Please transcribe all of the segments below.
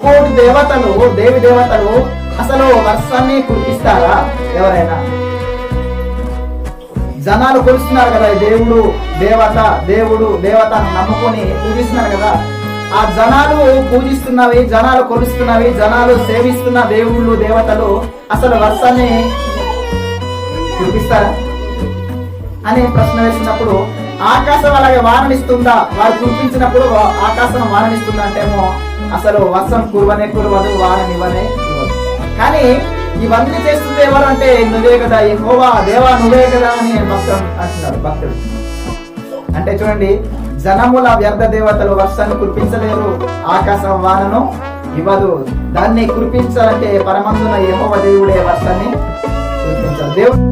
ముక్కోటి దేవతలు దేవి దేవతలు అసలు వర్షాన్ని కురిపిస్తారా? ఎవరైనా జనాలు కొలుస్తున్నారు కదా, దేవుడు దేవత దేవుడు దేవత నమ్ముకొని పూజిస్తున్నారు కదా. ఆ జనాలు పూజిస్తున్నవి, జనాలు కొలుస్తున్నవి, జనాలు సేవిస్తున్న దేవుళ్ళు దేవతలు అసలు వర్షాన్ని కురిపిస్తారా అని ప్రశ్న వేసినప్పుడు, ఆకాశం అలాగే వారణిస్తుందా? వారు కురిపించినప్పుడు ఆకాశం వారణిస్తుందా అంటేమో అసలు వర్షం కురవనే కురవదు, వాననివ్వనే ఇవ్వదు. కానీ ఇవన్నీ చేస్తుంది ఎవరు అంటే నువ్వే కదా యెహోవా, దేవా నువ్వే కదా అని భక్తుడు అంటున్నాడు. భక్తుడు అంటే చూడండి, జనముల వ్యర్థ దేవతలు వర్షాన్ని కురిపించలేరు, ఆకాశం వానను ఇవ్వదు. దాన్ని కురిపించాలంటే పరమందున యెహోవా దేవుడే వర్షాన్ని కురిపించాలి. దేవుడు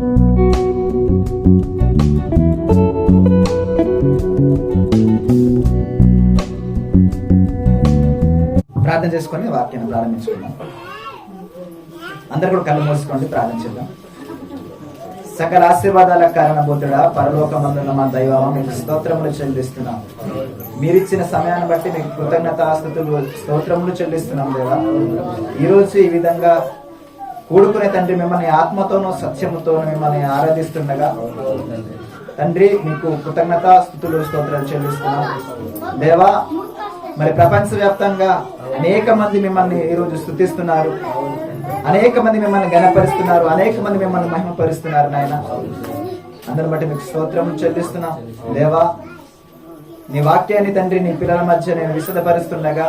ప్రార్థన చేసుకొని వాక్యాన్ని ప్రారంభించుకుందాం. అందరు కూడా కళ్ళు మూసుకోండి, ప్రార్థన చేద్దాం. సకల ఆశీర్వాదాల కారణభూతుడా, పరలోకమందున్న మా దైవమా, మీకు స్తోత్రములు చెల్లిస్తున్నాం. మీరిచ్చిన సమయాన్ని బట్టి మీకు కృతజ్ఞతాస్తుతులు స్తోత్రములు చెల్లిస్తున్నాం దేవా. ఈరోజు ఈ విధంగా కూడుకునే తండ్రి, మిమ్మల్ని ఆత్మతోనూ సత్యముతోనూ మిమ్మల్ని ఆరాధిస్తుండగా తండ్రి మీకు కృతజ్ఞతాస్తుతులు స్తోత్రాలు చెల్లిస్తున్నాం దేవా. మరి ప్రపంచవ్యాప్తంగా అనేక మంది మిమ్మల్ని ఈరోజు స్తుతిస్తున్నారు, అనేక మంది మిమ్మల్ని ఘనపరుస్తున్నారు, అనేక మంది మిమ్మల్ని మహిమపరుస్తున్నారు నాయన. అందరిని బట్టి మీకు స్తోత్రం చెల్లిస్తున్నాం దేవా. నీ వాక్యాన్ని తండ్రి నీ పిల్లల మధ్య నేను విశదపరుస్తుండగా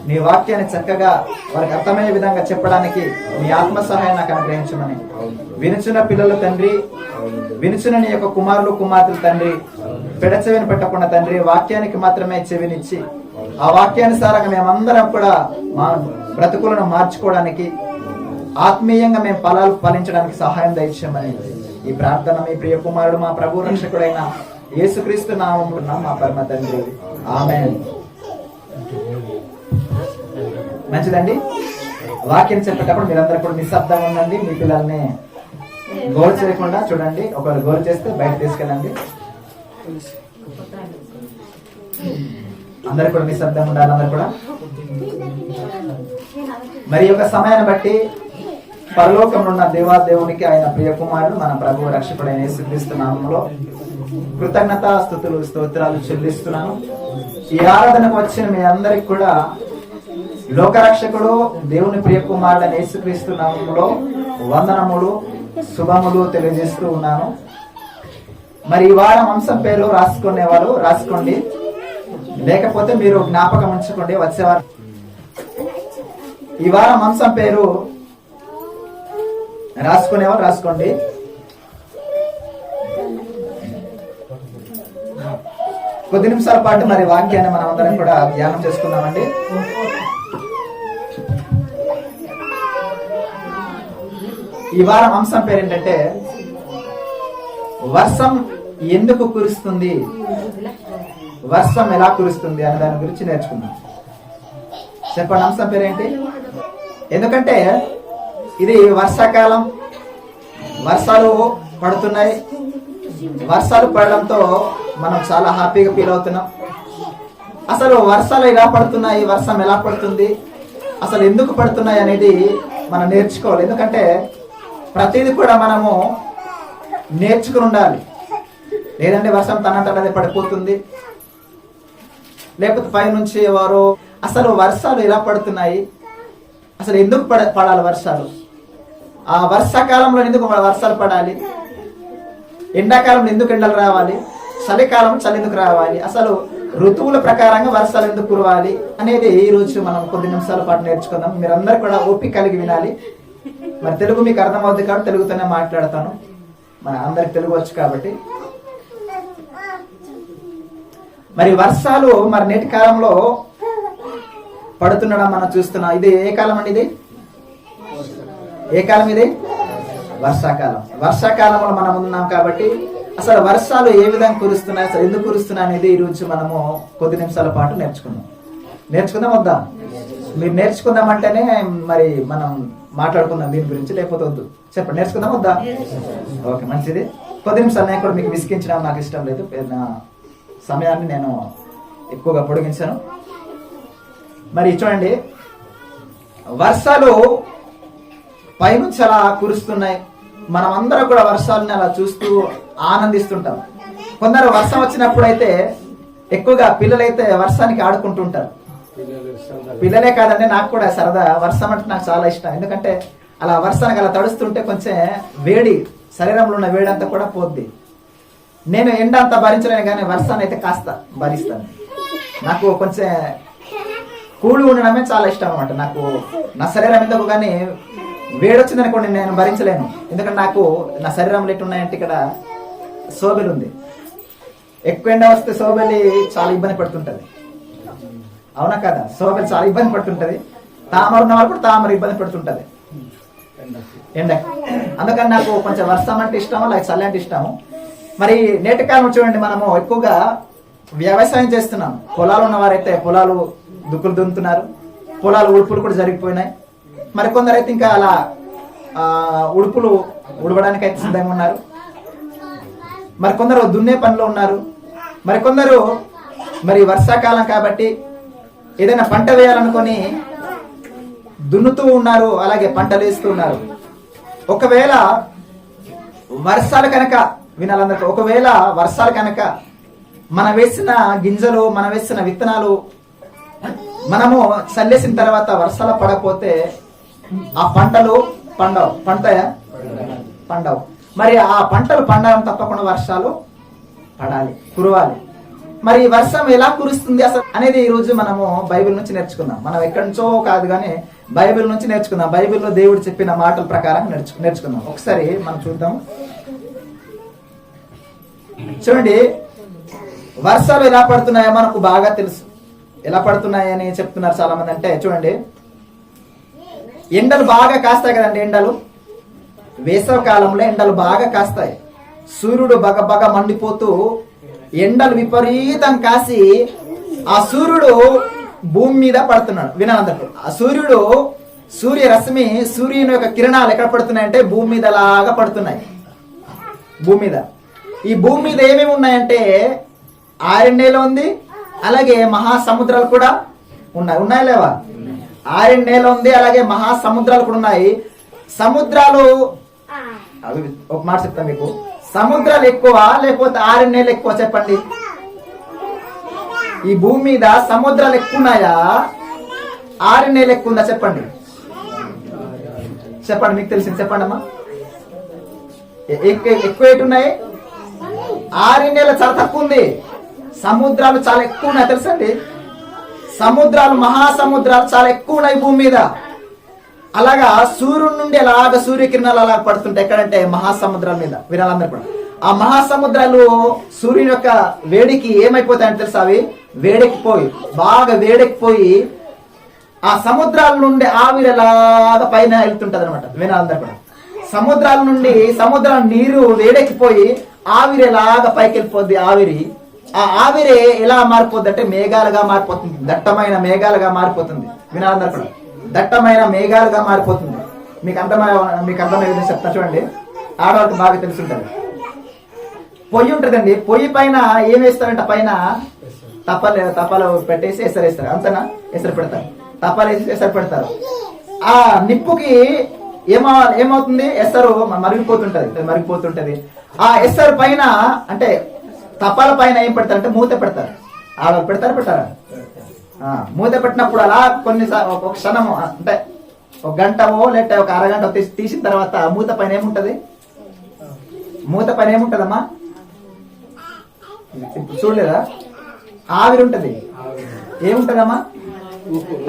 నీ వాక్యాన్ని చక్కగా వారికి అర్థమయ్యే విధంగా చెప్పడానికి నీ ఆత్మ సహాయం నాకు అనుగ్రహించమని, వినుచున్న పిల్లలు తండ్రి, వినుచున్న నీ యొక్క కుమారులు కుమార్తెలు తండ్రి, పెడచెవిని పెట్టకుండా తండ్రి వాక్యానికి మాత్రమే చెవినిచ్చి ఆ వాక్యానుసారంగా మేమందరం కూడా మా బ్రతుకులను మార్చుకోవడానికి, ఆత్మీయంగా మేము ఫలాలు ఫలించడానికి సహాయం దయచేయమని ఈ ప్రార్థన మీ ప్రియ కుమారుడు మా ప్రభు రక్షకుడైన యేసుక్రీస్తు నామమున మా పరమ తండ్రి, ఆమేన్. మంచిదండి. వాక్యం చెప్పేటప్పుడు మీరందరూ కూడా నిశ్శబ్దంగా ఉండండి. మీ పిల్లల్ని గోల్ చేయకుండా చూడండి. ఒకవేళ గోల్ చేస్తే బయట తీసుకెళ్ళండి. అందరు కూడా నిశ్శబ్దంగా ఉండాలి. అందరు కూడా మరి యొక్క సమయాన్ని బట్టి పరలోకంలో ఉన్న దేవాదేవునికి ఆయన ప్రియ కుమారుడు మన ప్రభు రక్షకుడైన యేసుక్రీస్తు నామములో కృతజ్ఞత స్తుతులు స్తోత్రాలు చెల్లిస్తున్నాను. ఈ ఆరాధనకు వచ్చిన మీ అందరికి కూడా లోకరక్షకుడు దేవుని ప్రియ కుమారుడైన యేసుక్రీస్తు నామములో వందనములు శుభములు తెలియజేస్తూ ఉన్నాను. మరి ఈ వారం అంశం పేరు రాసుకునేవారు రాసుకోండి, లేకపోతే మీరు జ్ఞాపకం ఉంచుకోండి. వచ్చేవారు ఈ వారం అంశం పేరు రాసుకునేవారు రాసుకోండి. కొద్ది నిమిషాల పాటు మరి వాక్యాన్ని మనం అందరం కూడా ధ్యానం చేసుకుందామండి. ఈ వారం అంశం పేరు ఏంటంటే వర్షం ఎందుకు కురుస్తుంది, వర్షం ఎలా కురుస్తుంది అనే దాని గురించి నేర్చుకుందాం. చెప్పండి, అంశం పేరేంటి? ఎందుకంటే ఇది వర్షాకాలం, వర్షాలు పడుతున్నాయి. వర్షాలు పడడంతో మనం చాలా హ్యాపీగా ఫీల్ అవుతున్నాం. అసలు వర్షాలు ఎలా పడుతున్నాయి, వర్షం ఎలా పడుతుంది, అసలు ఎందుకు పడుతున్నాయి అనేది మనం నేర్చుకోవాలి. ఎందుకంటే ప్రతిదీ కూడా మనము నేర్చుకుని ఉండాలి. లేదంటే వర్షం తనంతటదే పడిపోతుంది, లేకపోతే పై నుంచి ఎవరు అసలు వర్షాలు ఎలా పడుతున్నాయి, అసలు ఎందుకు పడాలి వర్షాలు, ఆ వర్షాకాలంలో ఎందుకు వర్షాలు పడాలి, ఎండాకాలంలో ఎందుకు ఎండలు రావాలి, చలికాలం చలి ఎందుకు రావాలి, అసలు ఋతువుల ప్రకారంగా వర్షాలు ఎందుకు కురవాలి అనేది ఈ రోజు మనం కొద్ది నిమిషాల పాటు నేర్చుకుందాం. మీరందరూ కూడా ఓపిక కలిగి వినాలి. మరి తెలుగు మీకు అర్థమవుతుంది కాబట్టి తెలుగుతోనే మాట్లాడతాను. మన అందరికి తెలుగు వచ్చు కాబట్టి. మరి వర్షాలు మరి నేటి కాలంలో పడుతుండడం మనం చూస్తున్నాం. ఇది ఏ కాలం అండి? ఇది ఏ కాలం? ఇది వర్షాకాలం. వర్షాకాలంలో మనం ఉన్నాం కాబట్టి అసలు వర్షాలు ఏ విధంగా కురుస్తున్నాయి, అసలు ఎందుకు కురుస్తున్నాయి అనేది ఈ రోజు మనము కొద్ది నిమిషాల పాటు నేర్చుకుందాం వద్దా? మీరు నేర్చుకుందామంటేనే మరి మనం మాట్లాడుకుందాం దీని గురించి, లేకపోతే వద్దు. చెప్పండి, నేర్చుకుందాం వద్దా? ఓకే, మంచిది. కొద్ది నిమిషాలు నేను కూడా మీకు విసిగించడం నాకు ఇష్టం లేదు. నా సమయాన్ని నేను ఎక్కువగా పొడిగించాను. మరి చూడండి, వర్షాలు పైనుంచి అలా కురుస్తున్నాయి. మనం అందరం కూడా వర్షాలని అలా చూస్తూ ఆనందిస్తుంటాం. కొందరు వర్షం వచ్చినప్పుడు అయితే ఎక్కువగా పిల్లలైతే వర్షానికి ఆడుకుంటుంటారు. పిల్లలే కాదండి, నాకు కూడా సరదా. వర్షం అంటే నాకు చాలా ఇష్టం. ఎందుకంటే అలా వర్షానికి అలా తడుస్తుంటే కొంచెం వేడి, శరీరంలో ఉన్న వేడి అంతా కూడా పోద్ది. నేను ఎండ అంతా భరించలేను, కానీ వర్షాన్ని అయితే కాస్త భరిస్తాను. నాకు కొంచెం కూల్ ఉండడమే చాలా ఇష్టం అనమాట. నాకు నా శరీరం ఎందుకు కానీ వేడి వచ్చిందనుకోండి నేను భరించలేను. ఎందుకంటే నాకు నా శరీరంలో ఎట్టున్నాయంటే ఇక్కడ సోబెలు ఉంది. ఎక్కువ ఎండ వస్తే సోబెలి చాలా ఇబ్బంది పడుతుంటది. అవునా కదా? సోబెలి చాలా ఇబ్బంది పడుతుంటది. తామర ఉన్న వాళ్ళు కూడా తామర ఇబ్బంది పడుతుంటది ఎండ. అందుకని నాకు కొంచెం వర్షం అంటే ఇష్టము, లైక్ చలి అంటే ఇష్టము. మరి నేటి కాలం చూడండి, మనము ఎక్కువగా వ్యవసాయం చేస్తున్నాం. పొలాలు ఉన్నవారైతే పొలాలు దుక్కులు దున్నుతున్నారు, పొలాలు ఉడుపులు కూడా జరిగిపోయినాయి. మరి కొందరైతే ఇంకా అలా ఉడుపులు ఉడవడానికి అయితే సిద్ధంగా ఉన్నారు. మరి కొందరు దున్నే పనిలో ఉన్నారు. మరి కొందరు మరి వర్షాకాలం కాబట్టి ఏదైనా పంట వేయాలనుకొని దున్నుతూ ఉన్నారు, అలాగే పంటలు వేస్తూ ఉన్నారు. ఒకవేళ వర్షాలు కనుక వినాలందరికీ, ఒకవేళ వర్షాలు కనుక మనం వేసిన గింజలు, మనం వేసిన విత్తనాలు మనము చల్లేసిన తర్వాత వర్షాలు పడకపోతే ఆ పంటలు పండవు. మరి ఆ పంటలు పండాలని తప్పకుండా వర్షాలు పడాలి, కురవాలి. మరి వర్షం ఎలా కురుస్తుంది అసలు అనేది ఈ రోజు మనము బైబిల్ నుంచి నేర్చుకుందాం. మనం ఎక్కడి నుంచో కాదు కానీ బైబిల్ నుంచి నేర్చుకుందాం. బైబిల్లో దేవుడు చెప్పిన మాటల ప్రకారం నేర్చుకుందాం. ఒకసారి మనం చూద్దాం. చూడండి, వర్షాలు ఎలా పడుతున్నాయో మనకు బాగా తెలుసు. ఎలా పడుతున్నాయని చెప్తున్నారు చాలా మంది. అంటే చూడండి, ఎండలు బాగా కాస్తాయి కదండి. ఎండలు వేసవి కాలంలో ఎండలు బాగా కాస్తాయి. సూర్యుడు బగబగ మండిపోతూ ఎండలు విపరీతం కాసి ఆ సూర్యుడు భూమి మీద పడుతున్నాడు. వినాలందరూ, ఆ సూర్య రశ్మి, సూర్యుని యొక్క కిరణాలు ఎక్కడ పడుతున్నాయంటే భూమి మీద లాగా పడుతున్నాయి. భూమి మీద, ఈ భూమి మీద ఏమేమి ఉన్నాయంటే ఆరణ్యలో ఉంది, అలాగే మహాసముద్రాలు కూడా ఉన్నాయి లేవా? ఆరణ్యలో ఉంది, అలాగే మహాసముద్రాలు కూడా ఉన్నాయి. సముద్రాలు, అవి ఒక మాట చెప్తాను మీకు, సముద్రాలు ఎక్కువ లేకపోతే ఆరణ్యాలు ఎక్కువ చెప్పండి? ఈ భూమి మీద సముద్రాలు ఎక్కువ ఉన్నాయా, ఆరణ్యాలు ఎక్కువ ఉందా? చెప్పండి చెప్పండి, మీకు తెలిసింది చెప్పండి అమ్మా. ఎక్కువ ఎటున్నాయి? ఆరణ్యాలు చాలా తక్కువ ఉంది, సముద్రాలు చాలా ఎక్కువ ఉన్నాయి. తెలుసండి, సముద్రాలు, మహాసముద్రాలు చాలా ఎక్కువ ఉన్నాయి భూమి మీద. అలాగా సూర్యుడి నుండి అలాగా సూర్యకిరణాలు అలా పడుతుంటాయి. ఎక్కడంటే మహాసముద్రాల మీద. వినాలందరూ కూడా, ఆ మహాసముద్రాలు సూర్యుని యొక్క వేడికి ఏమైపోతాయంటే తెలుసా? అవి వేడెక్కిపోయి, బాగా వేడెక్కిపోయి ఆ సముద్రాల నుండి ఆవిరి ఎలాగా పైన వెళ్తుంటది అనమాట. వినాలందరూ కూడా, సముద్రాల నుండి సముద్రం నీరు వేడెక్కిపోయి ఆవిరి ఎలాగా పైకి వెళ్ళిపోద్ది. ఆ ఆవిరి ఎలా మారిపోద్ది అంటే మేఘాలుగా మారిపోతుంది, దట్టమైన మేఘాలుగా మారిపోతుంది. వినాలందరూ కూడా, దట్టమైన మేఘాలుగా మారిపోతుంది. మీకు అర్థమయ్యే విధంగా చెప్తా చూడండి. ఆడవాళ్ళకి బాగా తెలుసుంటది. పొయ్యి ఉంటదండి, పొయ్యి పైన ఏం వేస్తారంటే పైన తప్పలు పెట్టేసి ఎసరేస్తారు. అంతేనా? ఎసరు పెడతారు, తప్పలు వేసి ఎసరు పెడతారు. ఆ నిప్పుకి ఏమవుతుంది? ఎసరు మరిగిపోతుంటది. ఆ ఎసరు పైన అంటే తపాల పైన ఏం పెడతారంటే మూత పెడతారు. ఆడవాళ్ళు పెట్టారా? మూత పెట్టినప్పుడు అలా ఒక క్షణము అంటే ఒక గంటవో లేకపోతే ఒక అరగంట తీసిన తర్వాత మూత పైన ఏముంటది? మూత పైన ఏముంటదమ్మా? చూడలేదా? ఆవిరి ఉంటది. ఏముంటదమ్మా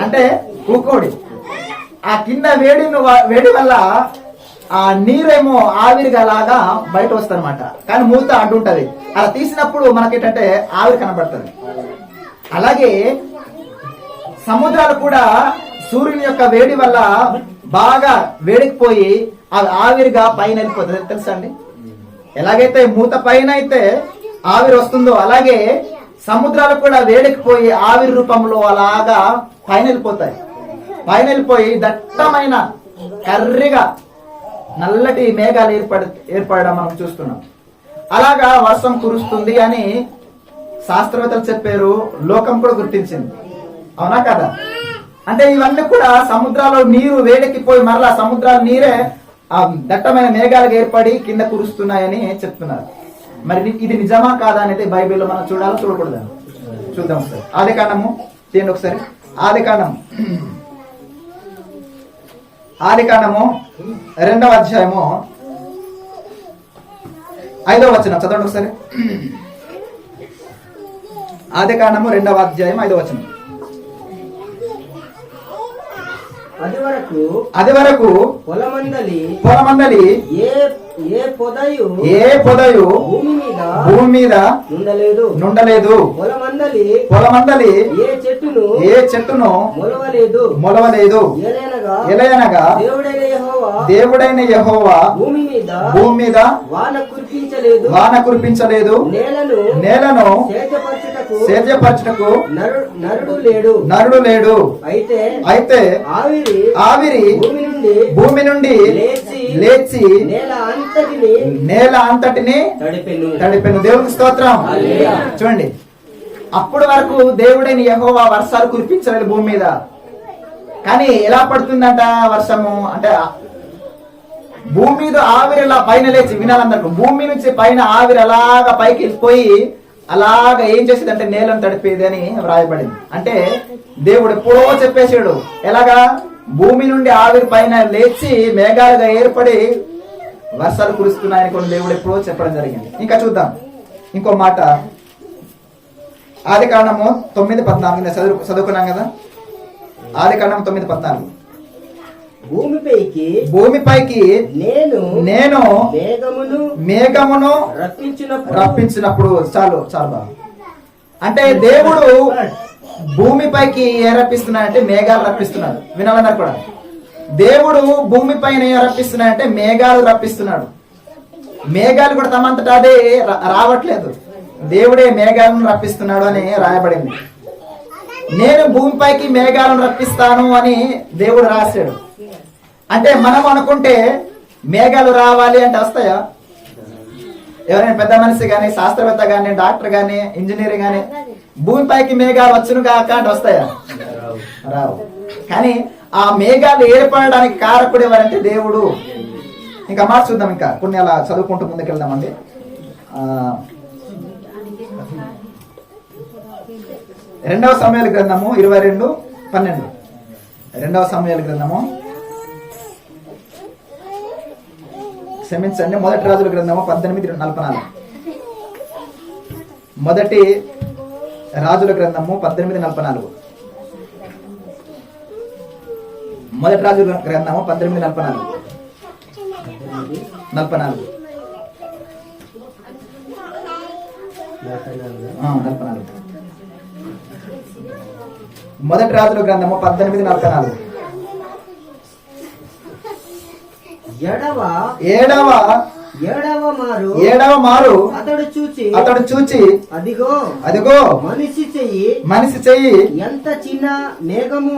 అంటే ఊకోడి. ఆ కింద వేడి వల్ల ఆ నీరేమో ఆవిరిగా లాగా బయట వస్తదన్నమాట. కానీ మూత అడ్డు ఉంటది. అలా తీసినప్పుడు మనకేంటంటే ఆవిరి కనబడుతుంది. అలాగే సముద్రాలు కూడా సూర్యుని యొక్క వేడి వల్ల బాగా వేడికిపోయి అవి ఆవిరిగా పైన వెళ్ళిపోతుంది. తెలుసా అండి? ఎలాగైతే మూత పైన అయితే ఆవిరి వస్తుందో అలాగే సముద్రాలు కూడా వేడికిపోయి ఆవిరి రూపంలో అలాగా పైన వెళ్ళిపోతాయి. పైన వెళ్ళిపోయి దట్టమైన కర్రిగా నల్లటి మేఘాలు ఏర్పడడం మనం చూస్తున్నాం. అలాగా వర్షం కురుస్తుంది అని శాస్త్రవేత్తలు చెప్పారు, లోకం కూడా గుర్తించింది. అవునా కదా? అంటే ఇవన్నీ కూడా సముద్రాల్లో నీరు వేడెక్కిపోయి మరలా సముద్రాల నీరే ఆ దట్టమైన మేఘాలకు ఏర్పడి కింద కురుస్తున్నాయని చెప్తున్నారు. మరి ఇది నిజమా కాదా అనేది బైబిల్లో మనం చూడాలి, చూడకూడదా? చూద్దాం ఒకసారి. ఆదికాండము తీయండి ఒకసారి. ఆదికాండము 2వ అధ్యాయము 5వ వచనం చదవండి ఒకసారి. ఆదికాండము 2వ అధ్యాయం 5వ వచనం. అది వరకు పొలమందలి ఏ పొదయు భూమి మీద నుండలేదు. పొలమందలి ఏ చెట్టును మొలవలేదు. ఎలయనగా దేవుడైన యెహోవా భూమి మీద వాన కురిపించలేదు. నేలను సేద్యపరచుటకు నరుడు లేడు. అయితే ఆవిరి భూమి నుండి లేచి నేల అంతటిని తడిపెను. దేవునికి స్తోత్రం. చూడండి, అప్పటి వరకు దేవుడైన యెహోవా వర్షాలు కురిపించలేదు భూమి మీద. కానీ ఎలా పడుతుందంట వర్షము అంటే భూమి మీద ఆవిరి అలా పైన లేచి, వినాలందరూ, భూమి నుంచి పైన ఆవిరి అలాగా పైకి వెళ్ళిపోయి అలాగా ఏం చేసేదంటే నేలను తడిపేది అని వ్రాయబడింది. అంటే దేవుడు ఎప్పుడో చెప్పేసాడు, ఎలాగా భూమి నుండి ఆవిరి పైన లేచి మేఘాలుగా ఏర్పడి వర్షాలు కురుస్తున్నాయని కూడా దేవుడు ఎప్పుడో చెప్పడం జరిగింది. ఇంకా చూద్దాం ఇంకో మాట. ఆదికాండము 9:14 చదువుకున్నాం కదా. ఆదికాండము 9:14. భూమిపైకి నేను మేఘమును రప్పించినప్పుడు. చాలు బాబు. అంటే దేవుడు భూమిపైకి ఏ రప్పిస్తున్నాడంటే మేఘాలు రప్పిస్తున్నాడు. వినాలన్నారు కూడా. దేవుడు భూమి పైన ఏ రప్పిస్తున్నాడంటే మేఘాలు రప్పిస్తున్నాడు. మేఘాలు కూడా తమంతటా అదే రావట్లేదు, దేవుడే మేఘాలను రప్పిస్తున్నాడు అని రాయబడింది. నేను భూమిపైకి మేఘాలను రప్పిస్తాను అని దేవుడు రాశాడు. అంటే మనం అనుకుంటే మేఘాలు రావాలి అంటే వస్తాయా? ఎవరైనా పెద్ద మనిషి గాని, శాస్త్రవేత్త గాని, డాక్టర్ గాని, ఇంజనీర్ గాని భూమిపైకి మేఘాలు వచ్చును కాక అంటే వస్తాయా? రావు. కానీ ఆ మేఘాలు ఏర్పడడానికి కారకుడు ఎవరంటే దేవుడు. ఇంకా మాట చూద్దాం, ఇంకా కొన్ని అలా చదువుకుంటూ ముందుకెళ్దామండి. 2వ సమూయేలు గ్రంథము 22:12. 2వ సమూయేలు గ్రంథము, క్షమించండి, 1 రాజుల గ్రంథము 18:44. 1 రాజుల గ్రంథము 18:44. 1 రాజుల గ్రంథము 18:44. 44. 1 రాజుల గ్రంథము 18:44. ఏడవ మారు అతడు చూచి అదిగో మనిషి చెయ్యి ఎంత చిన్న మేఘము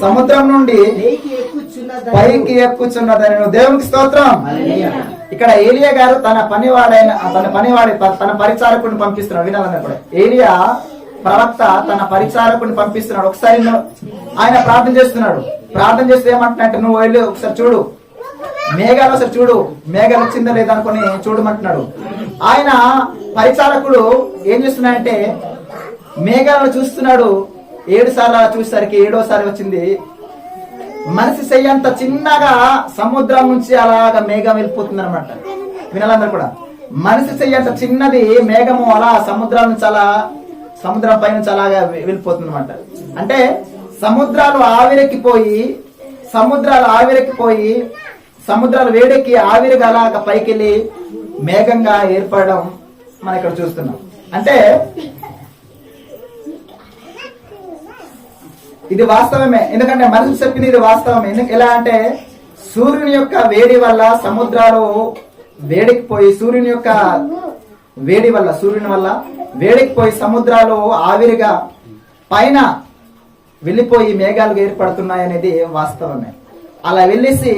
సముద్రం నుండి పైకి ఎక్కుచున్నదని. దేవునికి స్తోత్రం. ఇక్కడ ఏలియా గారు తన పరిచారకుడిని పంపిస్తున్నాడు. వినాలన్నా కూడా ఏలియా ప్రవక్త తన పరిచారకుడిని పంపిస్తున్నాడు. ఒకసారి ఆయన ప్రార్థన చేస్తున్నాడు. ప్రార్థన చేస్తే ఏమంటున్నాడంటే, నువ్వు వెళ్ళి ఒకసారి చూడు, మేఘాలు ఒకసారి చూడు, మేఘాలు వచ్చిందా లేదా అనుకుని చూడమంటున్నాడు. ఆయన పరిచారకుడు ఏం చేస్తున్నాడంటే మేఘాలను చూస్తున్నాడు. 7 సార్లు చూసేసరికి 7వసారి వచ్చింది. మనిషి చెయ్యంత చిన్నగా సముద్రం నుంచి అలాగా మేఘం వెళ్ళిపోతుంది అనమాట. వినాలందరూ కూడా, మనిషి చెయ్యంత చిన్నది మేఘము అలా సముద్రం నుంచి అలా సముద్రం పై నుంచి అలాగా వెళ్ళిపోతుంది అనమాట. అంటే సముద్రాలు ఆవిరెక్కిపోయి సముద్రాలు వేడెక్కి ఆవిరిగా అలాగా పైకెళ్ళి మేఘంగా ఏర్పడడం మనం ఇక్కడ చూస్తున్నాం. అంటే ఇది వాస్తవమే, ఎందుకంటే మనిషి చెప్పింది ఇది వాస్తవమే. ఎలా అంటే సూర్యుని యొక్క వేడి వల్ల సముద్రాలు వేడెక్కిపోయి సూర్యుని వల్ల వేడెక్కిపోయి సముద్రాలు ఆవిరిగా పైన వెళ్ళిపోయి మేఘాలు ఏర్పడుతున్నాయి అనేది వాస్తవమే. అలా వెళ్ళేసి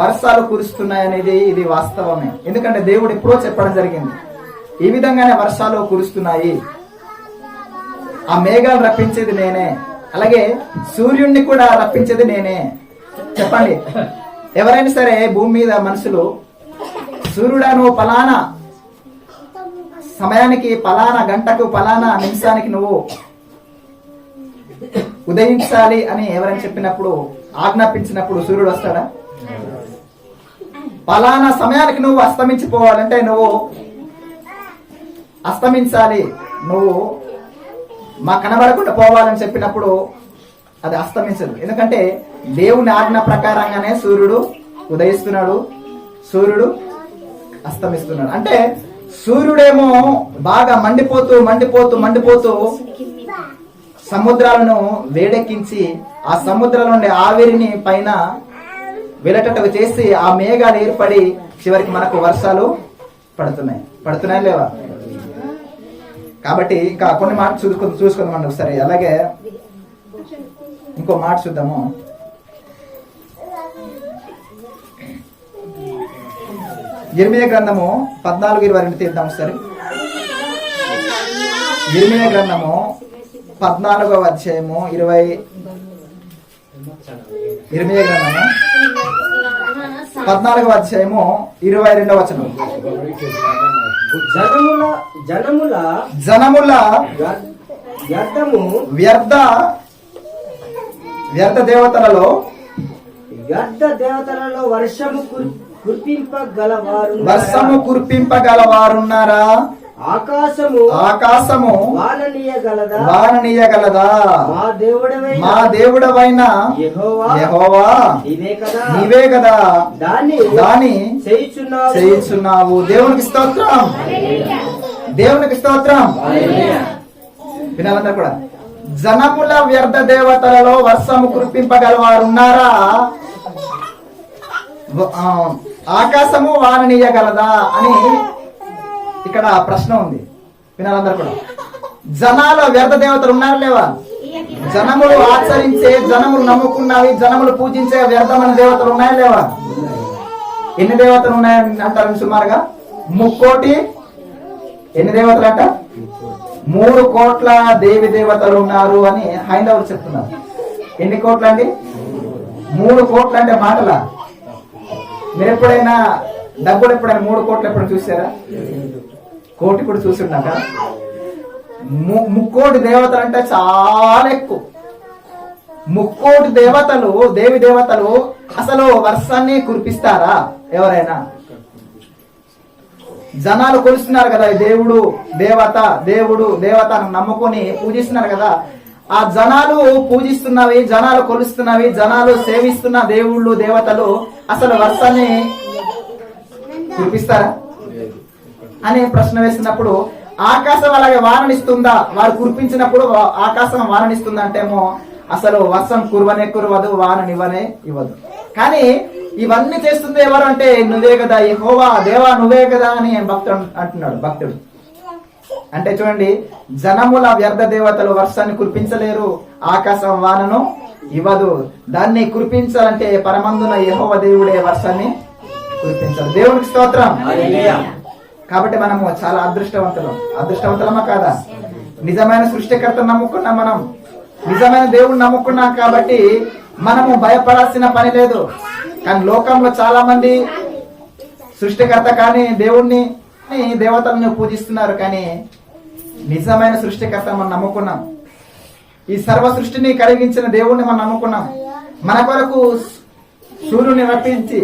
వర్షాలు కురుస్తున్నాయి అనేది ఇది వాస్తవమే. ఎందుకంటే దేవుడు ఎప్పుడో చెప్పడం జరిగింది, ఈ విధంగానే వర్షాలు కురుస్తున్నాయి. ఆ మేఘాలు రప్పించేది నేనే, అలాగే సూర్యుడిని కూడా రప్పించేది నేనే. చెప్పండి, ఎవరైనా సరే భూమి మీద మనుషులు సూర్యుడా నువ్వు పలానా సమయానికి, పలానా గంటకు, పలానా నిమిషానికి నువ్వు ఉదయించాలి అని ఎవరైనా చెప్పినప్పుడు, ఆజ్ఞాపించినప్పుడు సూర్యుడు వస్తాడా? పలానా సమయానికి నువ్వు అస్తమించిపోవాలంటే నువ్వు అస్తమించాలి, నువ్వు మా కనబడకుండా పోవాలని చెప్పినప్పుడు అది అస్తమించదు. ఎందుకంటే దేవుని ఆజ్ఞ ప్రకారంగానే సూర్యుడు ఉదయిస్తున్నాడు, సూర్యుడు అస్తమిస్తున్నాడు. అంటే సూర్యుడేమో బాగా మండిపోతూ మండిపోతూ మండిపోతూ సముద్రాలను వేడెక్కించి ఆ సముద్రాల నుండి ఆవిరిని పైన వెలటట్టు చేసి ఆ మేఘాలు ఏర్పడి చివరికి మనకు వర్షాలు పడుతున్నాయి లేవా? కాబట్టి ఇంకా కొన్ని మాటలు చూసుకుందామండి ఒకసారి. అలాగే ఇంకో మాట చూద్దాము. ఇర్మియా గ్రంథము 14:22 తీద్దాం ఒకసారి. ఇర్మియా గ్రంథము 14వ అధ్యాయము 20. ఇర్మియా గ్రంథము 14వ అధ్యాయము 22వ వచనం. జనముల వ్యర్థ దేవతలలో వర్షము కురిపింపగలవారున్నారా? ఆకాశము వాననీయగలదా? మా దేవుడవైన యెహోవా నీవే కదా దాని చేయుచున్నావు. దేవునికి స్తోత్రం, దేవునికి స్తోత్రం. వినాలందరూ కూడా, జనముల వ్యర్థ దేవతలలో వర్షము కురిపింపగలవారున్నారా? ఆకాశము వాననీయగలదా అని ఇక్కడ ప్రశ్న ఉంది. వినాలందరూ కూడా, జనాల వ్యర్థ దేవతలు ఉన్నారా లేవా? జనములు ఆచరించే, జనములు నమ్ముకున్నవి, జనములు పూజించే వ్యర్థమైన దేవతలు ఉన్నాయా లేవా? ఎన్ని దేవతలు ఉన్నాయని అంటారు సుమారుగా? 3 కోటి. ఎన్ని దేవతలు అంట? 3 కోట్ల దేవి దేవతలు ఉన్నారు అని హైందవులు చెప్తున్నారు. ఎన్ని కోట్లు అండి? 3 కోట్లు అంటే మాటలా? మీరు ఎప్పుడైనా డబ్బులు ఎప్పుడైనా 3 కోట్లు ఎప్పుడు చూసారా? కోటి కూడా చూస్తున్నాక 3 కోటి దేవతలు అంటే చాలా ఎక్కువ. 3 కోటి దేవతలు, దేవి దేవతలు అసలు వర్షాన్ని కురిపిస్తారా ఎవరైనా? జనాలు కొలుస్తున్నారు కదా, దేవుడు దేవత, దేవుడు దేవత నమ్ముకొని పూజిస్తున్నారు కదా. ఆ జనాలు పూజిస్తున్నవి, జనాలు కొలుస్తున్నవి, జనాలు సేవిస్తున్న దేవుళ్ళు దేవతలు అసలు వర్షాన్ని కురిపిస్తారా అని ప్రశ్న వేసినప్పుడు, ఆకాశం అలాగే వాననిస్తుందా? వారు కురిపించినప్పుడు ఆకాశం వాననిస్తుందా అంటేమో అసలు వర్షం కురవనే కురవదు, వాననివ్వనే ఇవ్వదు. కానీ ఇవన్నీ చేస్తుంది ఎవరు అంటే నువ్వే కదా యెహోవా, దేవా నువ్వే కదా అని భక్తుడు అంటున్నాడు. భక్తుడు అంటే చూడండి, జనముల వ్యర్థ దేవతలు వర్షాన్ని కురిపించలేరు, ఆకాశం వానను ఇవ్వదు. దాన్ని కురిపించాలంటే పరమందున యెహోవా దేవుడే వర్షాన్ని కురిపించాలి. దేవునికి స్తోత్రం. కాబట్టి మనము చాలా అదృష్టవంతులమా కాదా? నిజమైన సృష్టికర్త నమ్ముకున్నాం, మనం నిజమైన దేవుడిని నమ్ముకున్నాం కాబట్టి మనము భయపడాల్సిన పని లేదు. కానీ లోకంలో చాలా మంది సృష్టికర్త కానీ దేవుణ్ణి, దేవతలను పూజిస్తున్నారు. కానీ నిజమైన సృష్టికర్త మనం నమ్ముకున్నాం. ఈ సర్వ సృష్టిని కలిగించిన దేవుణ్ణి మనం నమ్ముకున్నాం. మన కొరకు సూర్యుని రప్పించి,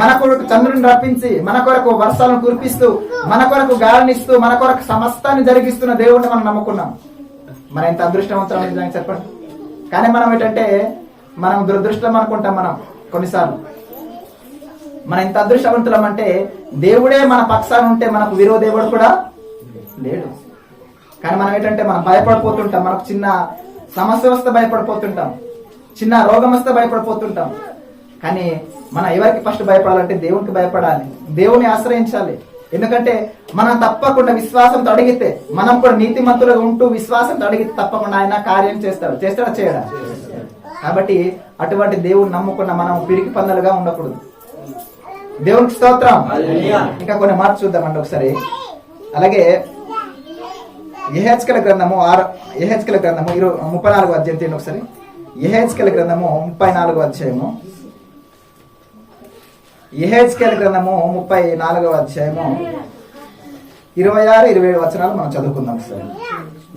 మన కొరకు చంద్రుని రప్పించి, మన కొరకు వర్షాలను కురిపిస్తూ, మన కొరకు గాలినిస్తూ, మన కొరకు సమస్తాన్ని జరిగిస్తున్న దేవుణ్ణి మనం నమ్ముకున్నాం. మనం ఎంత అదృష్టవంతులం నిజంగా చెప్పండి. కానీ మనం ఏంటంటే మనం దురదృష్టం అనుకుంటాం. మనం కొన్నిసార్లు మనం ఎంత అదృష్టవంతులం అంటే దేవుడే మన పక్షాన ఉంటే మనకు విరోధేవుడు కూడా లేడు. కానీ మనం ఏంటంటే మనం భయపడిపోతుంటాం. మనకు చిన్న సమస్య వస్తే భయపడిపోతుంటాం, చిన్న రోగం వస్తే భయపడిపోతుంటాం. కానీ మనం ఎవరికి ఫస్ట్ భయపడాలంటే దేవునికి భయపడాలి, దేవుని ఆశ్రయించాలి. ఎందుకంటే మనం తప్పకుండా విశ్వాసంతో అడిగితే, మనం కూడా నీతిమంతులుగా ఉంటూ విశ్వాసంతో అడిగితే తప్పకుండా ఆయన కార్యం చేస్తాడా చేయడా? కాబట్టి అటువంటి దేవుని నమ్ముకున్న మనం పిరికి పందలుగా ఉండకూడదు. దేవునికి స్తోత్రం. ఇంకా కొన్ని మాట చూద్దామండి ఒకసారి. అలాగే యెహెజ్కేలు గ్రంథము 34వ అధ్యాయం తీయండి ఒకసారి. యెహెజ్కేలు గ్రంథము 34వ అధ్యాయము. యెహెజ్కేలు గ్రంథము 34వ అధ్యాయము 26-27 వచనాలు మనం చదువుకుందాం ఒకసారి.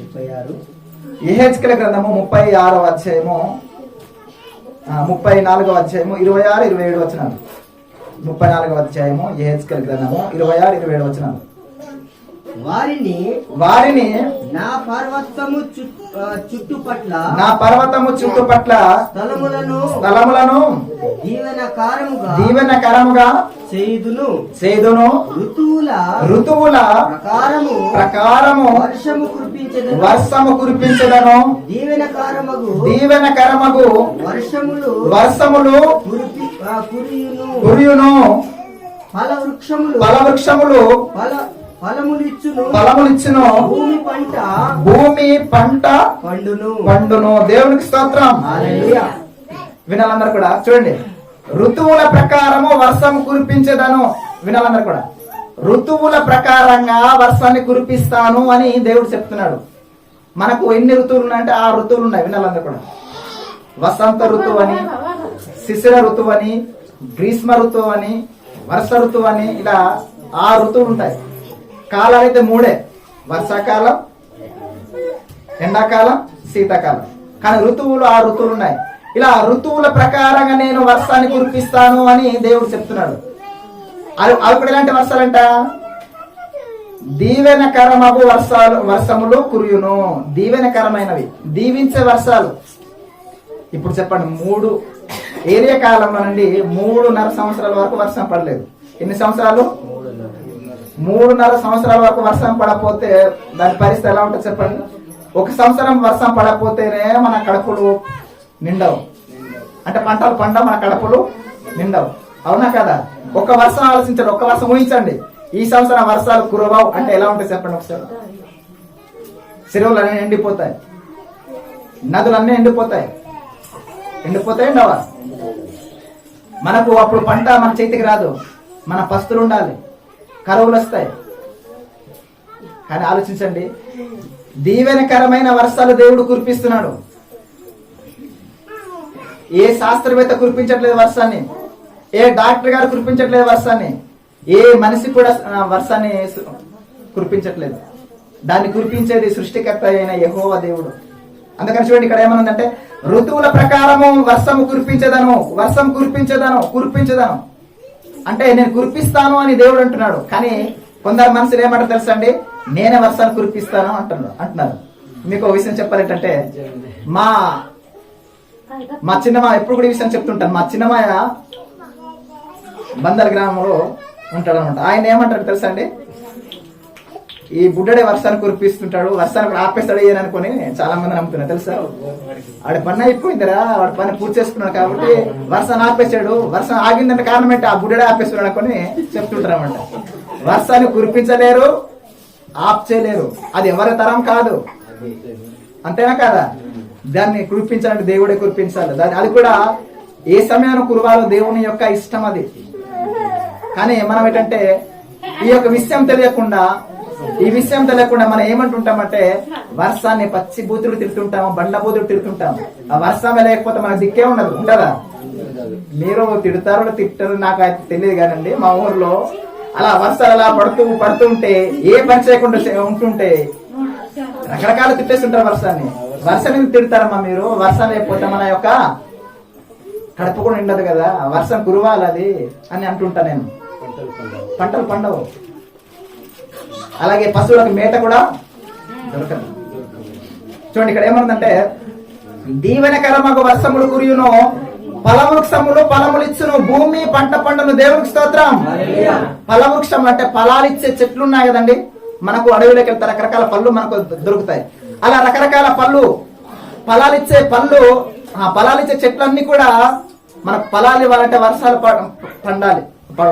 36. యెహెజ్కేలు గ్రంథము 36వ అధ్యాయము 34వ అధ్యాయము 26-27 వచనాలు. 34వ అధ్యాయము యెహెజ్కేలు గ్రంథము 26-27 వచనాలు. వారిని నా పర్వతము చుట్టుపట్ల స్థలములను దీవెనకరముగా చేయుదును. ఋతువుల ప్రకారము వర్షము కురిపించెదను. దీవెనకరమగు వర్షములు కురియును. ఫలవృక్షములు ఫలములిచ్చును. భూమి పంట పండును. దేవునికి స్తోత్రం. వినాలందరూ కూడా చూడండి. ఋతువుల ప్రకారము వర్షము కురిపించేదను. వినాలందరూ కూడా ఋతువుల ప్రకారంగా వర్షాన్ని కురిపిస్తాను అని దేవుడు చెప్తున్నాడు. మనకు ఎన్ని ఋతువులు ఉన్నాయంటే ఆ ఋతువులు ఉన్నాయి. వినాలందరూ కూడా వసంత ఋతువు అని, శిశిర ఋతువు అని, గ్రీష్మ ఋతువు అని, వర్ష ఋతువు అని, ఇలా ఆ ఋతువులు ఉంటాయి. కాలాలు అయితే మూడే: వర్షాకాలం, ఎండాకాలం, శీతాకాలం. కానీ ఋతువులు 6 ఋతువులు ఉన్నాయి. ఇలా ఋతువుల ప్రకారంగా నేను వర్షాన్ని కురిపిస్తాను అని దేవుడు చెప్తున్నాడు. అవి కూడా ఎలాంటి వర్షాలంట? దీవెనకరమగు వర్షములు కురియును. దీవెనకరమైనవి, దీవించే వర్షాలు. ఇప్పుడు చెప్పండి, 3 ఏరియా కాలంలో నుండి 3.5 సంవత్సరాల వరకు వర్షం పడలేదు. ఎన్ని సంవత్సరాలు? 3.5 సంవత్సరాల వరకు వర్షం పడకపోతే దాని పరిస్థితి ఎలా ఉంటుంది చెప్పండి. 1 సంవత్సరం వర్షం పడకపోతేనే మన కడుపులు నిండవు. అంటే పంటలు పండవు, మన కడుపులు నిండవు. అవునా కదా? ఒక వర్షం ఆలోచించండి, ఒక వర్షం ఊహించండి. ఈ సంవత్సరం వర్షాలు కురవవు అంటే ఎలా ఉంటాయి చెప్పండి ఒకసారి. చెరువులు అన్నీ ఎండిపోతాయి, నదులన్నీ ఎండిపోతాయి. ఎండవా? మనకు అప్పుడు పంట మన చేతికి రాదు, మన పస్తులు ఉండాలి, కరువులు వస్తాయి. కానీ ఆలోచించండి, దీవెనకరమైన వర్షాలు దేవుడు కురిపిస్తున్నాడు. ఏ శాస్త్రవేత్త కురిపించట్లేదు వర్షాన్ని, ఏ డాక్టర్ గారు కురిపించట్లేదు వర్షాన్ని, ఏ మనిషి కూడా వర్షాన్ని కురిపించట్లేదు. దాన్ని కురిపించేది సృష్టికర్త అయిన యెహోవా దేవుడు. అందుకని చూడండి, ఇక్కడ ఏమనుందంటే ఋతువుల ప్రకారము వర్షము కురిపించేదను, వర్షం కురిపించేదను అంటే నేను కురిపిస్తాను అని దేవుడు అంటున్నాడు. కానీ కొందరు మనుషులు ఏమంటారు తెలుసా అండి? నేనే వర్షాన్ని కురిపిస్తాను అంటున్నారు. మీకు ఒక విషయం చెప్పాలంటే, మా చిన్నమాయ ఎప్పుడు కూడా ఈ విషయం చెప్తుంటాను. మా చిన్నమాయ బందల్ గ్రామంలో ఉంటాడు అనమాట. ఆయన ఏమంటాడు తెలుసా అండి? ఈ బుడ్డడే వర్షాన్ని కురిపిస్తుంటాడు, వర్షాన్ని కూడా ఆపేస్తాడు అని అనుకుని చాలా మంది నమ్ముతున్నారు తెలుసా. వాడి పని అయిపోయిందిరా, వాడి పని పూర్తి చేసుకున్నాడు కాబట్టి వర్షాన్ని ఆపేసాడు. వర్షం ఆగిందంటే కారణం ఏంటి? ఆ బుడ్డడే ఆపేస్తున్నాడు అనుకుని చెప్తుంటారు అనమాట. వర్షాన్ని కురిపించలేరు, ఆప్ చేయలేరు. అది ఎవరి తరం కాదు, అంతేనా కాదా? దాన్ని కురిపించాలంటే దేవుడే కురిపించాలి. అది కూడా ఏ సమయాన్ని కురవాలో దేవుని యొక్క ఇష్టం అది. కానీ మనం ఏంటంటే ఈ విషయం తెలియకుండా మనం ఏమంటుంటామంటే వర్షాన్ని పచ్చి బూతులు తిడుతుంటాము, బండ బూతులు తిడుతుంటాము. ఆ వర్షం లేకపోతే మనకు దిక్కే ఉండదా? మీరు తిడతారో తిట్టరు నాకు అయితే తెలియదు కానండి, మా ఊర్లో అలా వర్షాలు అలా పడుతూ ఉంటే ఏ పని చేయకుండా ఉంటుంటే రకరకాలు తిట్టేస్తుంటారు వర్షాన్ని. వర్షం ఎందుకు తిడతారమ్మా మీరు? వర్షం లేకపోతే మన యొక్క కడుపు కూడా ఉండదు కదా, వర్షం కురవాలి అది అని అంటుంటా నేను. పంటలు పండవు, అలాగే పశువులకు మేత కూడా దొరకదు. చూడండి, ఇక్కడ ఏమన్నదంటే దీవెనకరమగు వర్షములు కురియును, ఫలవృక్షములు ఫలములిచ్చును, భూమి పంట పండును. దేవునికి స్తోత్రం. ఫలవృక్షం అంటే ఫలాలిచ్చే చెట్లు ఉన్నాయి కదండి. మనకు అడవిలోకి వెళ్తే రకరకాల పళ్ళు మనకు దొరుకుతాయి. అలా రకరకాల ఫలాలిచ్చే చెట్లన్నీ కూడా మనకు ఫలాలు ఇవ్వాలంటే వర్షాలు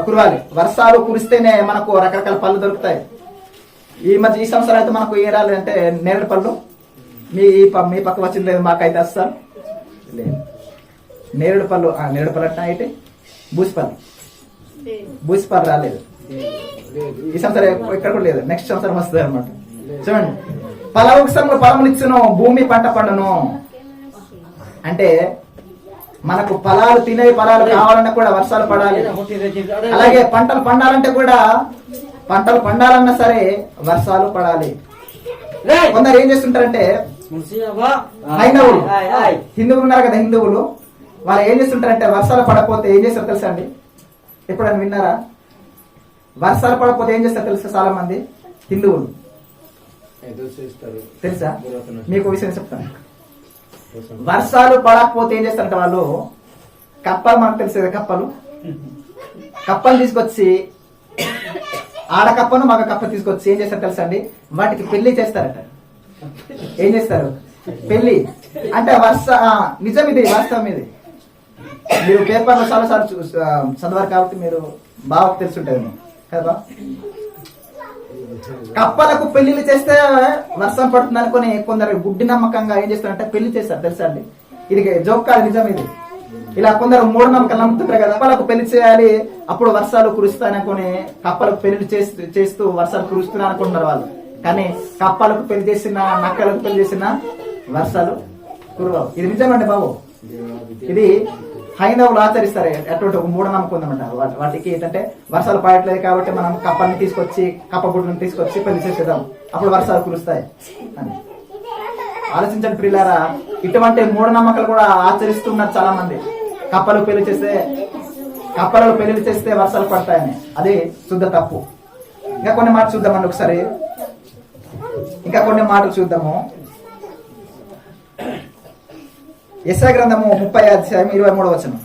కురవాలి. వర్షాలు కురిస్తేనే మనకు రకరకాల పళ్ళు దొరుకుతాయి. ఈ సంవత్సరం అయితే మనకు ఏ రాలేదంటే నేరేడు పళ్ళు. మీ పక్క వచ్చింది లేదు, మాకైతే వస్తారు లేదు. నేరేడు పళ్ళు అంటే అయితే బూసిపళ్ళు రాలేదు. ఈ సంవత్సరం ఎక్కడ కూడా లేదు, నెక్స్ట్ సంవత్సరం వస్తుంది అనమాట. చూడండి, ఫలవృక్షములు ఫలములిచ్చును, భూమి పంట పండును. అంటే మనకు ఫలాలు తినే ఫలాలు కావాలన్నా కూడా వర్షాలు పడాలి. అలాగే పంటలు పండాలంటే కూడా పంటలు పండాలన్నా సరే వర్షాలు పడాలి. కొందరు ఏం చేస్తుంటారంటే హైందవులు, హిందువులు ఉన్నారు కదా, హిందువులు వాళ్ళు ఏం చేస్తుంటారంటే వర్షాలు పడకపోతే ఏం చేస్తారు తెలుసా అండి? ఎప్పుడైనా విన్నారా? వర్షాలు పడకపోతే ఏం చేస్తారు తెలుసా? చాలా మంది హిందువులు తెలుసా? మీకు విషయం చెప్తాను. వర్షాలు పడకపోతే ఏం చేస్తారంటే వాళ్ళు కప్పలు, మనకు తెలుసు కదా కప్పలు, కప్పలు తీసుకొచ్చి ఆడకప్పను మగ కప్ప తీసుకొచ్చి ఏం చేస్తారు తెలుసా అండి? వాటికి పెళ్లి చేస్తారట. ఏం చేస్తారు? పెళ్లి. అంటే నిజం ఇది, వాస్తవం ఇది. మీరు పేపర్లో చాలా సార్లు చదవారు కాబట్టి మీరు బాగా తెలుసుంటుంది కదా. కప్పలకు పెళ్లిళ్ళు చేస్తే వర్షం పడుతుంది అనుకుని కొందరు గుడ్డి నమ్మకంగా ఏం చేస్తారంటే పెళ్లి చేస్తారు తెలుసా అండి? ఇది జోక్ కాదు, నిజం ఇది. ఇలా కొందరు మూఢనమ్మకాలు నమ్ముతుంటారు కదా, కప్పలకు పెళ్లి చేయాలి అప్పుడు వర్షాలు కురుస్తాయనుకుని కప్పలకు పెళ్లి చేస్తూ వర్షాలు కురుస్తున్నాయి అనుకుంటున్నారు వాళ్ళు. కానీ కప్పలకు పెళ్లి చేసిన, నక్కలకు పెళ్లి చేసిన వర్షాలు కురవవు. ఇది నిజమండి బాబు. ఇది హైందవులు ఆచరిస్తారు. అటువంటి ఒక మూఢనమ్మకం ఉందన్నమాట వాటికి. ఏంటంటే వర్షాలు పడట్లేదు కాబట్టి మనం కప్పల్ని తీసుకొచ్చి, కప్ప గుడ్లను తీసుకొచ్చి పెళ్లి చేసేద్దాం, అప్పుడు వర్షాలు కురుస్తాయి అని. ఆలోచించండి ప్రియులారా, ఇటువంటి మూఢనమ్మకాలు కూడా ఆచరిస్తున్నారు చాలా మంది. కప్పలు పెళ్లి చేస్తే, కప్పలలో పెళ్లి చేస్తే వర్షాలు పడతాయని. అది శుద్ధ తప్పు. ఇంకా కొన్ని మాటలు చూద్దామండి ఒకసారి. ఇంకా కొన్ని మాటలు చూద్దాము. యెషయా గ్రంథము 30వ అధ్యాయం 23వ వచనం.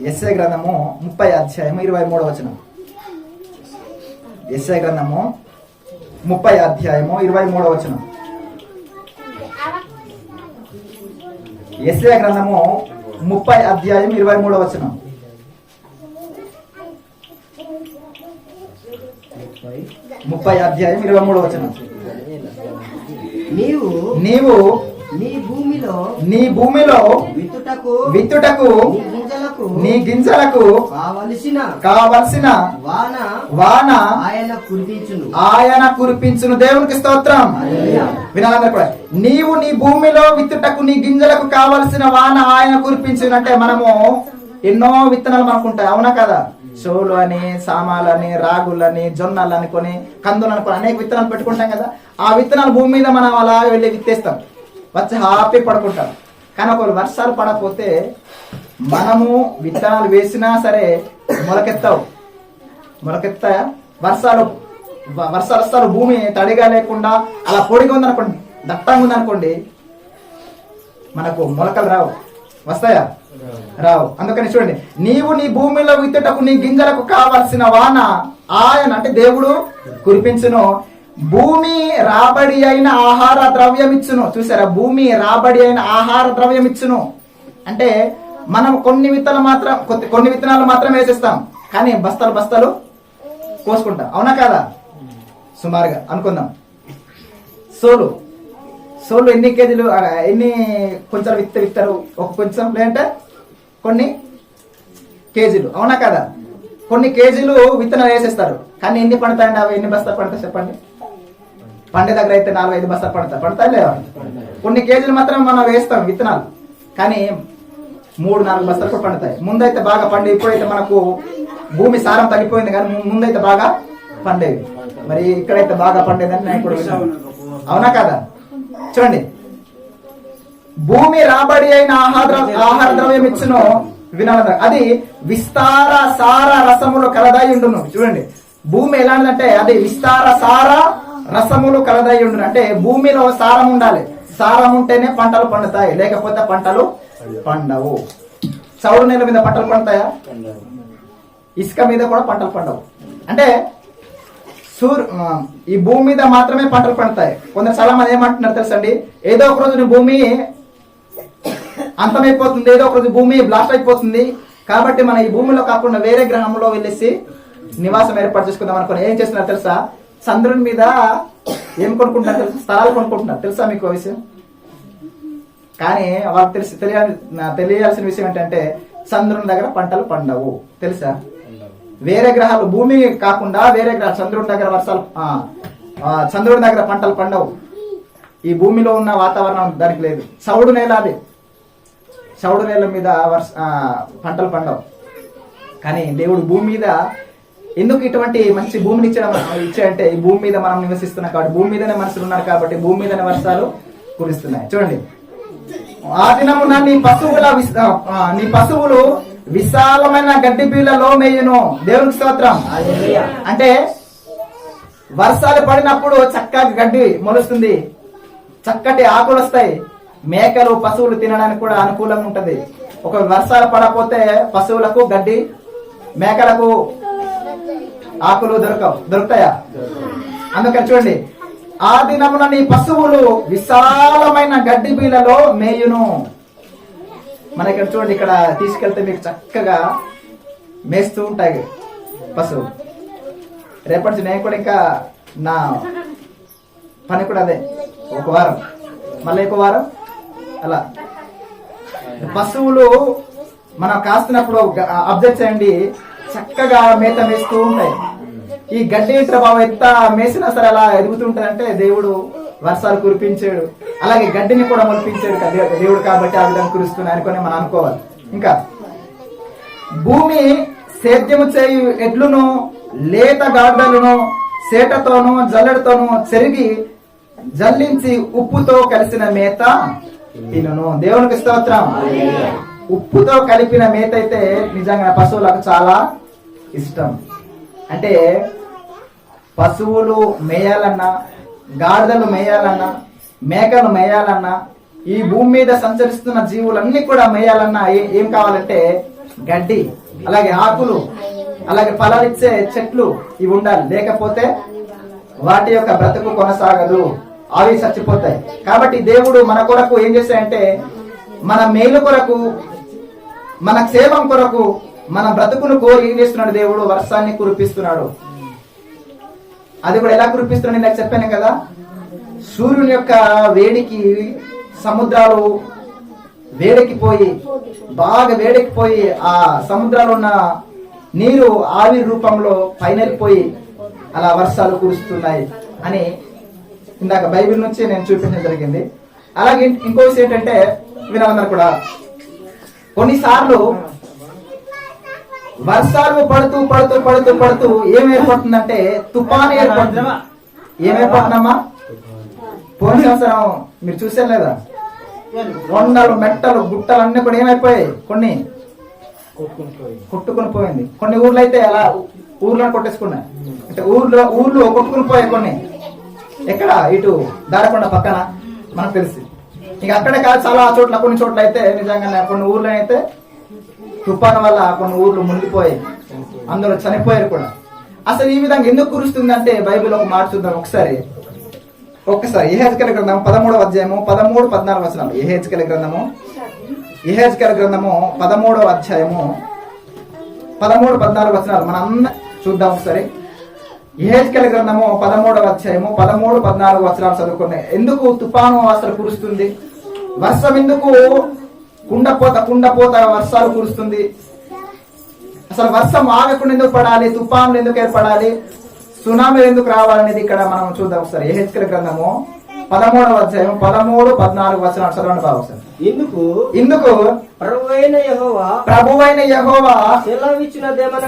యెషయా గ్రంథము 30వ అధ్యాయం 23వ వచనం. యెషయా గ్రంథము 30వ అధ్యాయము 23వ వచనం. యెషయా గ్రంథము 30వ అధ్యాయం 23వ వచనం. 30వ అధ్యాయం 23వ వచనం. నీవు నీ భూమిలో విత్తుటకు నీ గింజలకు కావలసిన వాన ఆయన కురిపించును. దేవునికి స్తోత్రం. వినాలందరూ కూడా. నీవు నీ భూమిలో విత్తుటకు నీ గింజలకు కావలసిన వాన ఆయన కురిపించును. అంటే మనము ఎన్నో విత్తనాలు మనకు ఉంటాయి, అవునా కదా? షోలు అని, సామాలని, రాగులని, జొన్నలు అనుకొని, కందులు అనుకొని అనేక విత్తనాలు పెట్టుకుంటాం కదా. ఆ విత్తనాలు భూమి మీద మనం అలా వెళ్ళి విత్తేస్తాం, వచ్చి హ్యాపీ పడుకుంటాం. కానీ ఒకవేళ వర్షాలు పడకపోతే మనము విత్తనాలు వేసినా సరే మొలకెత్తాయా? వర్షాలు వస్తారు, భూమి తడిగా లేకుండా అలా పొడిగా ఉందనుకోండి, దట్టంగా ఉందనుకోండి, మనకు మొలకలు రావు. వస్తాయా? రావు. అందుకని చూడండి, నీవు నీ భూమిలో విత్తుటకు నీ గింజలకు కావలసిన వాన ఆయన, అంటే దేవుడు కురిపించును. భూమి రాబడి అయిన ఆహార ద్రవ్యం ఇచ్చును. చూసారా? భూమి రాబడి అయిన ఆహార ద్రవ్యం ఇచ్చును. అంటే మనం కొన్ని విత్తనాలు మాత్రం వేసేస్తాం, కానీ బస్తాలు కోసుకుంటాం, అవునా కదా? సుమారుగా అనుకుందాం. సోలు ఎన్ని కేజీలు, ఎన్ని కొంచెం విత్తారు? ఒక కొంచెం, లేదంటే కొన్ని కేజీలు, అవునా కదా? కొన్ని కేజీలు విత్తనాలు వేసేస్తారు, కానీ ఎన్ని పడతాయండి? అవి ఎన్ని బస్తాలు పడతాయి చెప్పండి? పండే దగ్గర అయితే 4-5 బస్తాలు పడతాయి లేదా? కొన్ని కేజీలు మాత్రం మనం వేస్తాం విత్తనాలు, కానీ 3-4 బస్తాలు కూడా పండుతాయి. ముందైతే బాగా పండే, ఇప్పుడైతే మనకు భూమి సారం తగ్గిపోయింది, కానీ ముందైతే బాగా పండేవి. మరి ఇక్కడైతే బాగా పండేదని నేను కూడా విన్నాను, అవునా కదా? చూడండి, భూమి రాబడి అయిన ఆహార ద్రవ్యం ఇచ్చును. వినాలి, అది విస్తార సార రసములు కలదై ఉండును. చూడండి, భూమి ఎలాంటిదంటే అది విస్తార సార రసములు కలదై ఉండును. అంటే భూమిలో సారం ఉండాలి. సారం ఉంటేనే పంటలు పండుతాయి, లేకపోతే పంటలు పండవు. చౌడు నేల మీద పంటలు పండుతాయా? ఇసుక మీద కూడా పంటలు పండవు. అంటే ఈ భూమి మీద మాత్రమే పంటలు పండుతాయి. కొందరు చాలా మంది ఏమంటున్నారు తెలుసండి, ఏదో ఒక రోజు భూమి అంతమైపోతుంది, ఏదో ఒక రోజు భూమి బ్లాస్ట్ అయిపోతుంది, కాబట్టి మన ఈ భూమిలో కాకుండా వేరే గ్రహంలో వెళ్ళేసి నివాసం ఏర్పాటు చేసుకుందాం అనుకుని ఏం చేస్తున్నారు తెలుసా? చంద్రుని మీద ఏం కొనుక్కుంటున్నారు తెలుసా? స్థలాలు కొనుక్కుంటున్నారు. తెలుసా మీకు విషయం? కానీ వాళ్ళకి తెలియాల్సిన విషయం ఏంటంటే చంద్రుని దగ్గర పంటలు పండవు. తెలుసా? వేరే గ్రహాలు, భూమి కాకుండా వేరే గ్రహాలు, చంద్రుడి దగ్గర పంటలు పండవు. ఈ భూమిలో ఉన్న వాతావరణం దానికి లేదు. చౌడు నేల అది. చౌడు నేల మీద పంటలు పండవు. కానీ దేవుడు భూమి మీద ఎందుకు ఇటువంటి మంచి భూమిని ఇచ్చాడంటే ఈ భూమి మీద మనం నివసిస్తున్నాం కాబట్టి, భూమి మీదనే మనుషులు ఉన్నారు కాబట్టి భూమి మీదనే వర్షాలు కురుస్తున్నాయి. చూడండి, ఆ దినమున నీ పశువులు విశాలమైన గడ్డి బీళ్లలో మేయును. దేవునికి స్తోత్రం. అంటే వర్షాలు పడినప్పుడు చక్కగా గడ్డి మొలుస్తుంది, చక్కటి ఆకులు వస్తాయి, మేకలు పశువులు తినడానికి కూడా అనుకూలంగా ఉంటది. ఒక వర్షాలు పడకపోతే పశువులకు గడ్డి, మేకలకు ఆకులు దొరుకుతాయా? అందుకని చూడండి, ఆ దినమున నీ పశువులు విశాలమైన గడ్డి బీళ్లలో మేయును. మన ఇక్కడ చూడండి, ఇక్కడ తీసుకెళ్తే మీకు చక్కగా మేస్తూ ఉంటాయి పశువు. రేపటి నేను కూడా ఇంకా నా పని కూడా అదే, ఒక వారం మళ్ళీ ఒక వారం అలా పశువులు మనం కాస్తున్నప్పుడు అబ్జర్వ్ చేయండి, చక్కగా మేత మేస్తూ ఉంటాయి. ఈ గడ్డి ప్రభావం ఎంత మేసినా సరే అలా ఎదుగుతుంటదంటే దేవుడు వర్షాలు కురిపించాడు, అలాగే గడ్డిని కూడా మొలిపించాడు దేవుడు కాబట్టి ఆ విధంగా కురుస్తున్నాయి అనుకుని మనం అనుకోవాలి. ఇంకా భూమి సేద్యము చేయు ఎడ్లును లేత గాడిదలను సేటతోనూ జల్లెడతోనూ చెరిగి జల్లించి ఉప్పుతో కలిసిన మేత తినును. దేవునికి స్తోత్రం. ఉప్పుతో కలిపిన మేత అయితే నిజంగా పశువులకు చాలా ఇష్టం. అంటే పశువులు మేయాలన్నా, గాడిదలు మేయాలన్నా, మేకలు మేయాలన్నా, ఈ భూమి మీద సంచరిస్తున్న జీవులన్నీ కూడా మేయాలన్నా ఏం కావాలంటే గడ్డి, అలాగే ఆకులు, అలాగే ఫలాలిచ్చే చెట్లు ఇవి ఉండాలి. లేకపోతే వాటి యొక్క బ్రతుకు కొనసాగదు, అవి చచ్చిపోతాయి. కాబట్టి దేవుడు మన కొరకు ఏం చేశాడంటే మన మేలు కొరకు, మన క్షేమం కొరకు, మన బ్రతుకును కోరి ఏం చేస్తున్నాడు దేవుడు? వర్షాన్ని కురిపిస్తున్నాడు. అది కూడా ఎలా కురిపిస్తున్నాడు నాకు చెప్పాను కదా, సూర్యుని యొక్క వేడికి సముద్రాలు వేడెక్కిపోయి, బాగా వేడెక్కిపోయి ఆ సముద్రాలు ఉన్న నీరు ఆవిరి రూపంలో పైనెళ్ళిపోయి అలా వర్షాలు కురుస్తున్నాయి అని ఇందాక బైబిల్ నుంచి నేను చూపించడం జరిగింది. అలాగే ఇంకో విషయం ఏంటంటే వినాలన్నారు కూడా, కొన్నిసార్లు వర్షాలు పడుతూ పడుతూ పడుతూ పడుతూ ఏమైపోతుందంటే తుఫాను ఏర్పడుతుంది. ఏమైపోతుందమ్మా? పోయిన సంవత్సరం మీరు చూసారు లేదా, కొండలు, మెట్టలు, గుట్టలు అన్ని కూడా ఏమైపోయాయి, కొన్ని కొట్టుకుని పోయింది. కొన్ని ఊర్లు అయితే అలా ఊర్లను కొట్టేసుకున్నాయి. అంటే ఊర్లు కొట్టుకుని పోయాయి కొన్ని. ఎక్కడ? ఇటు దారకొండ పక్కన మనకు తెలిసి. ఇక అక్కడే కాదు, చాలా చోట్ల, కొన్ని చోట్ల అయితే నిజంగా కొన్ని ఊర్లో అయితే తుఫాను వల్ల కొన్ని ఊర్లు మునిగిపోయాయి, అందులో చనిపోయారు కూడా. అసలు ఈ విధంగా ఎందుకు కురుస్తుందంటే బైబిల్ ఒక మాట చూద్దాం ఒక్కసారి. యెహెజ్కేలు గ్రంథం 13వ అధ్యాయము 13-14 వచనాలు. యెహెజ్కేలు గ్రంథము 13వ అధ్యాయము 13-14 వచనాలు మనం అందరం చూద్దాం ఒకసారి. యెహెజ్కేలు గ్రంథము 13వ అధ్యాయము 13-14 వచనాలు చదువుకున్నాయి. ఎందుకు తుఫాను అసలు కురుస్తుంది? వర్షం ఎందుకు కుండపోత వర్షాలు కురుస్తుంది? అసలు వర్షం ఆగకుండా ఎందుకు పడాలి? తుఫానులు ఎందుకు ఏర్పడాలి? సునామీ ఎందుకు రావాలనేది ఇక్కడ మనం చూద్దాం ఒకసారి. యెహెజ్కేలు గ్రంథము 13వ అధ్యాయం 13-14 వచనాలు చదవండి బాబు సార్. ఇందుకు ప్రభువైన యెహోవా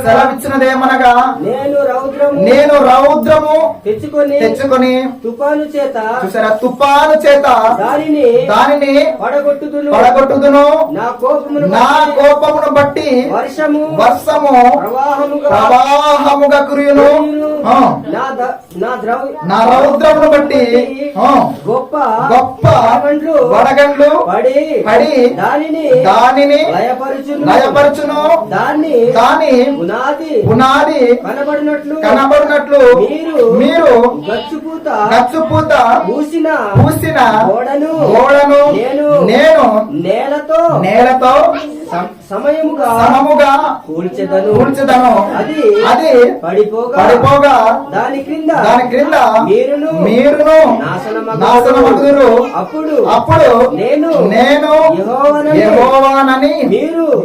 సెలవిచ్చినదేమనగా, నేను రౌద్రము తెచ్చుకొని తుఫాను చేత, తుఫాను చేత దానిని పడగొట్టుదును, నా కోపమును బట్టి వర్షము ప్రవాహముగా కురియును, నా రౌద్రమును బట్టి గొప్ప వడగండ్లు పడి దానిని లయపరచును, దాని పునాది కనబడినట్లు మీరు గచ్చుపూత పూసిన ఓడను నేను నేలతో సమముగా కూల్చెదను, అది పడిపోగా దాని క్రింద మీరును నాశనమగుదురు. అప్పుడు నేను యెహోవానని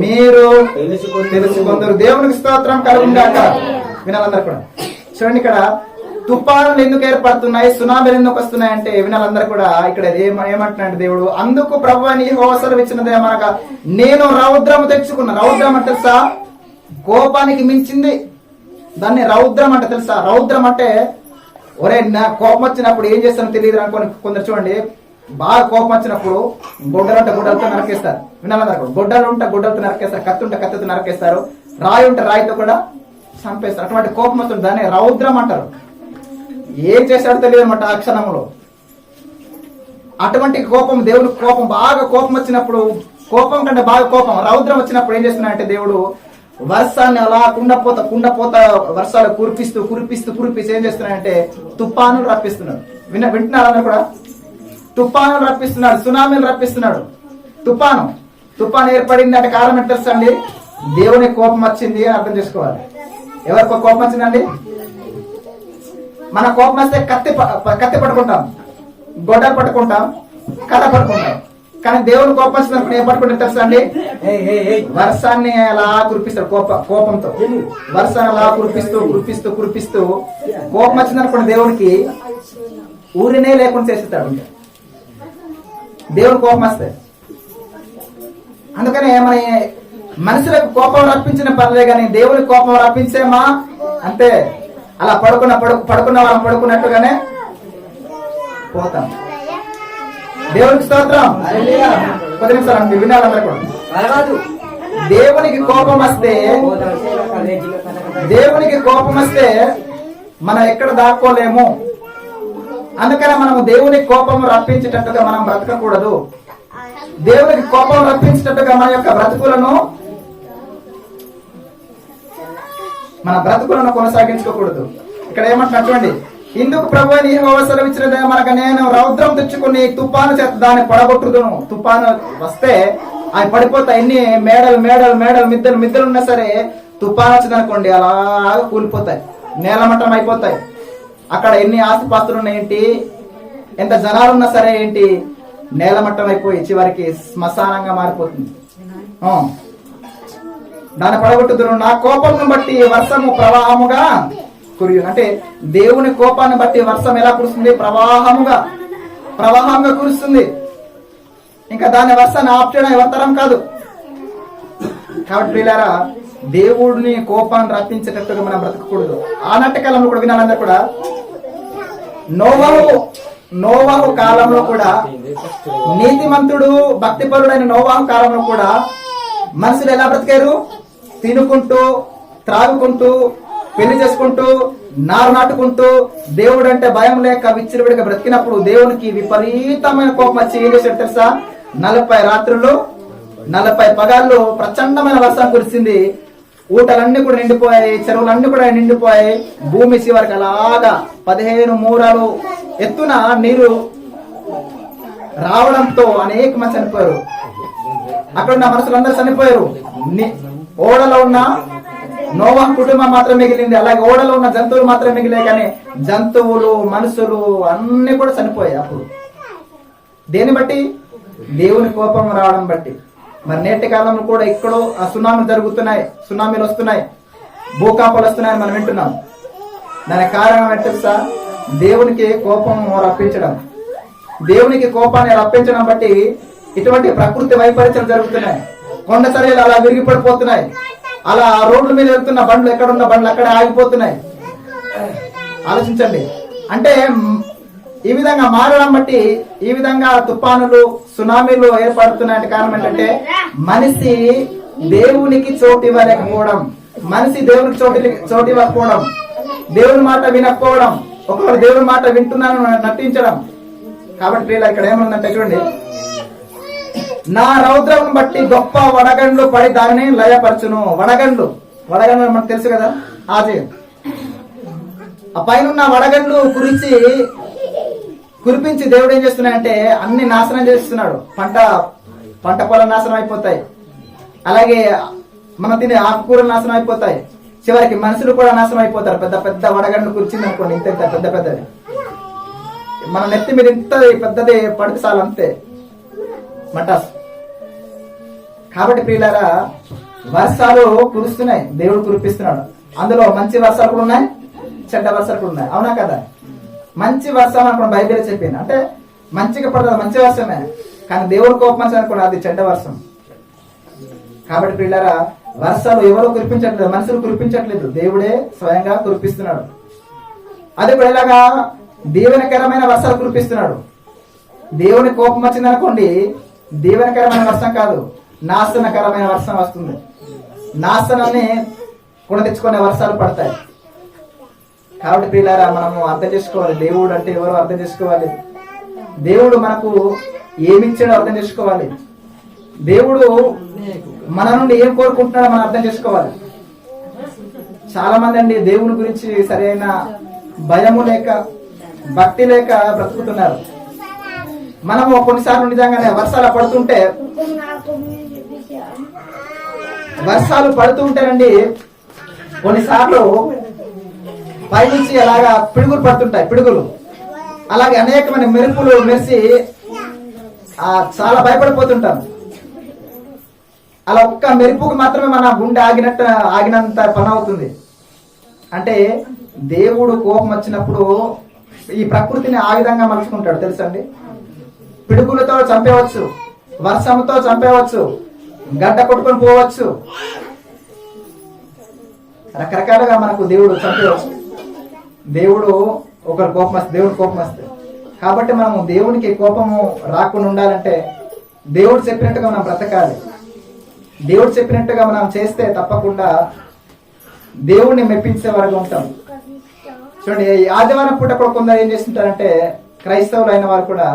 మీరు తెలుసుకుందరు. దేవునికి స్తోత్రం కలుగుగాక. వినాలందరూ కూడా చూడండి, ఇక్కడ తుఫానులు ఎందుకు ఏర్పడుతున్నాయి, సునామీలు ఎందుకు వస్తున్నాయి అంటే వినాలందరూ కూడా ఇక్కడ ఏమంటున్నాడు దేవుడు, అందుకు ప్రభువు అని యెహోవా సెలవిచ్చినదే మనక నేను రౌద్రము తెచ్చుకున్నా. రౌద్రం అంటే తెలుసా, కోపానికి మించింది. దాన్ని రౌద్రం అంటే తెలుసా. రౌద్రం అంటే ఒరే నా కోపం వచ్చినప్పుడు ఏం చేస్తానో తెలియదు అనుకోని కొందరు చూడండి, బాగా కోపం వచ్చినప్పుడు గొడ్డలు ఉంటే గొడ్డలతో నరకేస్తారు. వినాలందరూ గొడ్డలు ఉంటే గొడ్డలతో నరకేస్తారు, కత్తి ఉంటే కత్తితో నరకేస్తారు, రాయి ఉంటే రాయితో కూడా చంపేస్తారు. అటువంటి కోపం వస్తుంది, దాన్ని రౌద్రం అంటారు. ఏం చేశాడో తెలియదు అనమాట ఆ క్షణంలో. అటువంటి కోపం, దేవుడు కోపం, బాగా కోపం వచ్చినప్పుడు, కోపం కంటే బాగా కోపం రౌద్రం వచ్చినప్పుడు ఏం చేస్తున్నాడంటే దేవుడు వర్షాన్ని అలా కుండపోత వర్షాలు కురిపిస్తూ ఏం చేస్తున్నాడంటే తుఫానులు రప్పిస్తున్నాడు. వింటున్నారు అందరూ కూడా, తుఫానులు రప్పిస్తున్నాడు, సునామీలు రప్పిస్తున్నాడు. తుఫాను ఏర్పడింది అంటే కారణం ఎంత తెలుసా అండి, దేవుని కోపం వచ్చింది అని అర్థం చేసుకోవాలి. ఎవరికో కోపం వచ్చిందండి, మన కోపం వస్తే కత్తి పట్టుకుంటాం, గొడ్డలు పట్టుకుంటాం, కర్ర పట్టుకుంటాం. కానీ దేవుని కోపం వచ్చినప్పుడు ఏం పట్టుకుంటే తెలుసా అండి, వర్షాన్ని అలా కురిపిస్తాడు. కోపంతో వర్షాన్ని అలా కురిపిస్తూ కోపం వచ్చిందనుకోండి దేవునికి ఊరినే లేకుండా చేసేస్తాడు దేవుని కోపం వస్తే. అందుకనే మన మనుషులకు కోపం రప్పించిన పర్లే కానీ దేవుని కోపం రప్పించేమా అంటే అలా పడుకున్న వాళ్ళం పడుకున్నట్టుగానే పోతాం. దేవునికి స్తోత్రం. 10 నిమిషాలు వినాలందరూ కూడా. దేవునికి కోపం వస్తే మనం ఎక్కడ దాక్కోలేము. అందుకనే మనము దేవుని కోపం రప్పించేటట్టుగా మనం బ్రతకకూడదు. దేవునికి కోపం రప్పించేటట్టుగా మన యొక్క బ్రతుకులను కొనసాగించుకోకూడదు. ఇక్కడ ఏమంటున్నా చూడండి, ఇందుకు ప్రభువు అని యెహోవా సెలవిచ్చినదే మనకు నేను రౌద్రం తెచ్చుకుని తుఫాను చేత దాన్ని పడగొట్టుదును. తుఫాను వస్తే అవి పడిపోతాయి. ఎన్ని మేడలు మిద్దలు ఉన్నా సరే తుఫాను వచ్చిందనుకోండి అలాగా కూలిపోతాయి, నేలమట్టం అయిపోతాయి. అక్కడ ఎన్ని ఆస్తిపాస్తులు ఉన్నాయేంటి, ఎంత జనాలు ఉన్నా సరే ఏంటి, నేలమట్టం అయిపోయి చివరికి శ్మశానంగా మారిపోతుంది. దాన్ని పడగొట్టుదును. నా కోపమును బట్టి వర్షము ప్రవాహముగా కురియు. అంటే దేవుని కోపాన్ని బట్టి వర్షం ఎలా కురుస్తుంది, ప్రవాహంగా కురుస్తుంది. ఇంకా దాని వర్షాన్ని ఆఫ్ చేయడం ఎవరితరం కాదు. కాబట్టి ప్రియులారా, దేవుడిని కోపాన్ని రప్పించేటట్టుగా మనం బ్రతకకూడదు. ఆనాటి కాలంలో కూడా వినాలందరూ కూడా, నోవాహు కాలంలో కూడా, నీతిమంతుడు భక్తిపరుడైన నోవాహు కాలంలో కూడా మనుషులు ఎలా బ్రతికారు, తినుకుంటూ త్రాగుకుంటూ పెళ్లి చేసుకుంటూ నారు నాటుకుంటూ దేవుడు అంటే భయం లేక విచ్చిరివిడిగా బ్రతికినప్పుడు దేవునికి విపరీతమైన కోపం వచ్చి ఏం చేశాడు తెలుసా, 40 రాత్రులు 40 పగళ్ళు ప్రచండమైన వర్షం కురిసింది. ఊటలన్నీ కూడా నిండిపోయాయి, చెరువులన్నీ కూడా నిండిపోయాయి. భూమి చివరికి అలాగా 15 మూరలు ఎత్తున నీరు రావడంతో అనేక మంది చనిపోయారు. అక్కడ ఉన్న మనుషులందరూ చనిపోయారు. ఓడలో ఉన్న నోవాహు కుటుంబం మాత్రం మిగిలింది. అలాగే ఓడలో ఉన్న జంతువులు మాత్రం మిగిలాయి. కానీ జంతువులు, మనుషులు అన్ని కూడా చనిపోయాయి. అప్పుడు దేని బట్టి, దేవుని కోపం రావడం బట్టి. మరి నేటి కాలంలో కూడా ఎక్కడో ఆ సునామీలు వస్తున్నాయి, భూకంపాలు వస్తున్నాయని మనం వింటున్నాం. దానికి కారణం ఏంటి తెలుసా, దేవునికి కోపం రప్పించడం. దేవునికి కోపాన్ని రప్పించడం బట్టి ఇటువంటి ప్రకృతి వైపరీత్యాలు జరుగుతున్నాయి. కొండ చర్యలు అలా విరిగి పడిపోతున్నాయి. అలా రోడ్ల మీద వెళ్తున్న బండ్లు, ఎక్కడున్న బండ్లు అక్కడే ఆగిపోతున్నాయి. ఆలోచించండి. అంటే ఈ విధంగా మారడం బట్టి ఈ విధంగా తుఫానులు, సునామీలు ఏర్పడుతున్నాయంటే కారణం ఏంటంటే మనిషి దేవునికి చోటు ఇవ్వలేకపోవడం, మనిషి దేవునికి చోటు ఇవ్వకపోవడం, దేవుని మాట వినకపోవడం, ఒకవేళ దేవుని మాట వింటున్నాను నటించడం. కాబట్టి ఇక్కడ ఏమనుందంటే చూడండి, నా రౌద్రం బట్టి గొప్ప వడగండ్లు పడి దానిని లయపరచును. వడగండ్లు మనకు తెలుసు కదా, ఆజయం. ఆ పైన వడగండ్లు కురిపించి దేవుడు ఏం చేస్తున్నాడంటే అన్ని నాశనం చేస్తున్నాడు. పంట పొలం నాశనం అయిపోతాయి. అలాగే మనం తినే ఆకుకూరలు నాశనం అయిపోతాయి. చివరికి మనుషులు కూడా నాశనం అయిపోతారు. పెద్ద వడగండ్లు కురిచింది అనుకోండి, ఇంత పెద్దది మన నెత్తి మీద ఇంత పెద్దది పడితే చాలు, అంతే మటాస్. కాబట్టి ప్రియులారా, వర్షాలు కురుస్తున్నాయి, దేవుడు కురిపిస్తున్నాడు. అందులో మంచి వర్షాలు కూడా ఉన్నాయి, చెడ్డ వర్షాలు కూడా ఉన్నాయి. అవునా కదా? మంచి వర్షం అనుకున్న బైబిల్ చెప్పింది. అంటే మంచిగా పడుతుంది, మంచి వర్షమే. కానీ దేవుడు కోపం వచ్చి అనుకున్నా అది చెడ్డ వర్షం. కాబట్టి పిల్లరా, వర్షాలు ఎవరు కురిపించట్లేదు, మనుషులు కురిపించట్లేదు, దేవుడే స్వయంగా కురిపిస్తున్నాడు. అది కూడా ఎలాగా? దీవెనకరమైన వర్షాలు కురిపిస్తున్నాడు. దేవుని కోపం వచ్చింది అనుకోండి, దీవెనకరమైన వర్షం కాదు, నాశనకరమైన వర్షం వస్తుంది. నాశనాన్ని కొని తెచ్చుకునే వర్షాలు పడతాయి. కాబట్టి పిల్లారా, మనము అర్థం చేసుకోవాలి. దేవుడు అంటే ఎవరో అర్థం చేసుకోవాలి. దేవుడు మనకు ఏమిచ్చాడో అర్థం చేసుకోవాలి. దేవుడు మన నుండి ఏం కోరుకుంటున్నాడో మనం అర్థం చేసుకోవాలి. చాలా మంది అండి దేవుని గురించి సరైన భయము లేక, భక్తి లేక బ్రతుకుతున్నారు. మనము కొన్నిసార్లు నిజంగానే వర్షాలు పడుతుంటేనండి కొన్నిసార్లు పైనుంచి అలాగా పిడుగులు పడుతుంటాయి. పిడుగులు అలాగే అనేకమైన మెరుపులు మెరిసి చాలా భయపడిపోతుంటాం. అలా ఒక్క మెరుపుకు మాత్రమే మన గుండె ఆగినంత పని అవుతుంది. అంటే దేవుడు కోపం వచ్చినప్పుడు ఈ ప్రకృతిని ఆ విధంగా మలుచుకుంటాడు తెలుసండి. పిడుగులతో చంపేవచ్చు, వర్షంతో చంపేవచ్చు, గడ్డ కొట్టుకొని పోవచ్చు, రకరకాలుగా మనకు దేవుడు చంపేవచ్చు. దేవుడు ఒకరు కోపం వస్తే, దేవుడు కోపం వస్తే. కాబట్టి మనము దేవునికి కోపము రాకుండా ఉండాలంటే దేవుడు చెప్పినట్టుగా మనం బ్రతకాలి. దేవుడు చెప్పినట్టుగా మనం చేస్తే తప్పకుండా దేవుడిని మెప్పించే వరకు ఉంటాం. చూడండి, ఈ ఆదివారం పూట కూడా కొందరు ఏం చేస్తుంటారంటే, క్రైస్తవులు అయిన వారు కూడా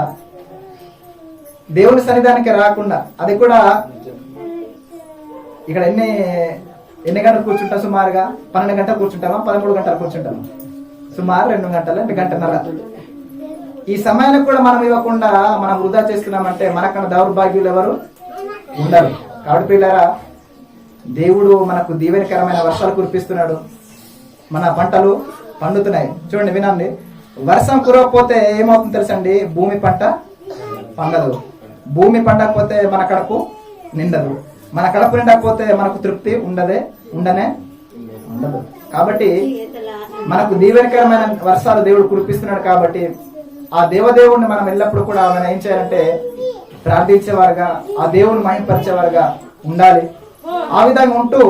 దేవుని సన్నిధానికి రాకుండా, అది కూడా ఇక్కడ ఎన్ని గంటలు కూర్చుంటాం? సుమారుగా 12 గంటలు కూర్చుంటామా, 13 గంటలు కూర్చుంటాము, సుమారు 2 గంటలు, 2 గంటన్నర. ఈ సమయానికి కూడా మనం ఇవ్వకుండా మనం వృధా చేస్తున్నామంటే మనకన్నా దౌర్భాగ్యులు ఎవరు ఉండరు. కాబట్టి పిల్లరా, దేవుడు మనకు దీవెనకరమైన వర్షాలు కురిపిస్తున్నాడు, మన పంటలు పండుతున్నాయి. చూడండి, వినండి, వర్షం కురవకపోతే ఏమవుతుంది తెలుసండి? భూమి పంట పండదు. భూమి పండకపోతే మన కడుపు నిండదు. మన కడుపు నిండకపోతే మనకు తృప్తి ఉండనే ఉండదు. కాబట్టి మనకు దీవెనకరమైన వర్షాలు దేవుడు కురిపిస్తున్నాడు. కాబట్టి ఆ దేవదేవుడిని మనం ఎల్లప్పుడూ కూడా మనం ఏం చేయాలంటే ప్రార్థించేవారుగా, ఆ దేవుని మహిమపరిచేవారుగా ఉండాలి. ఆ విధంగా ఉంటూ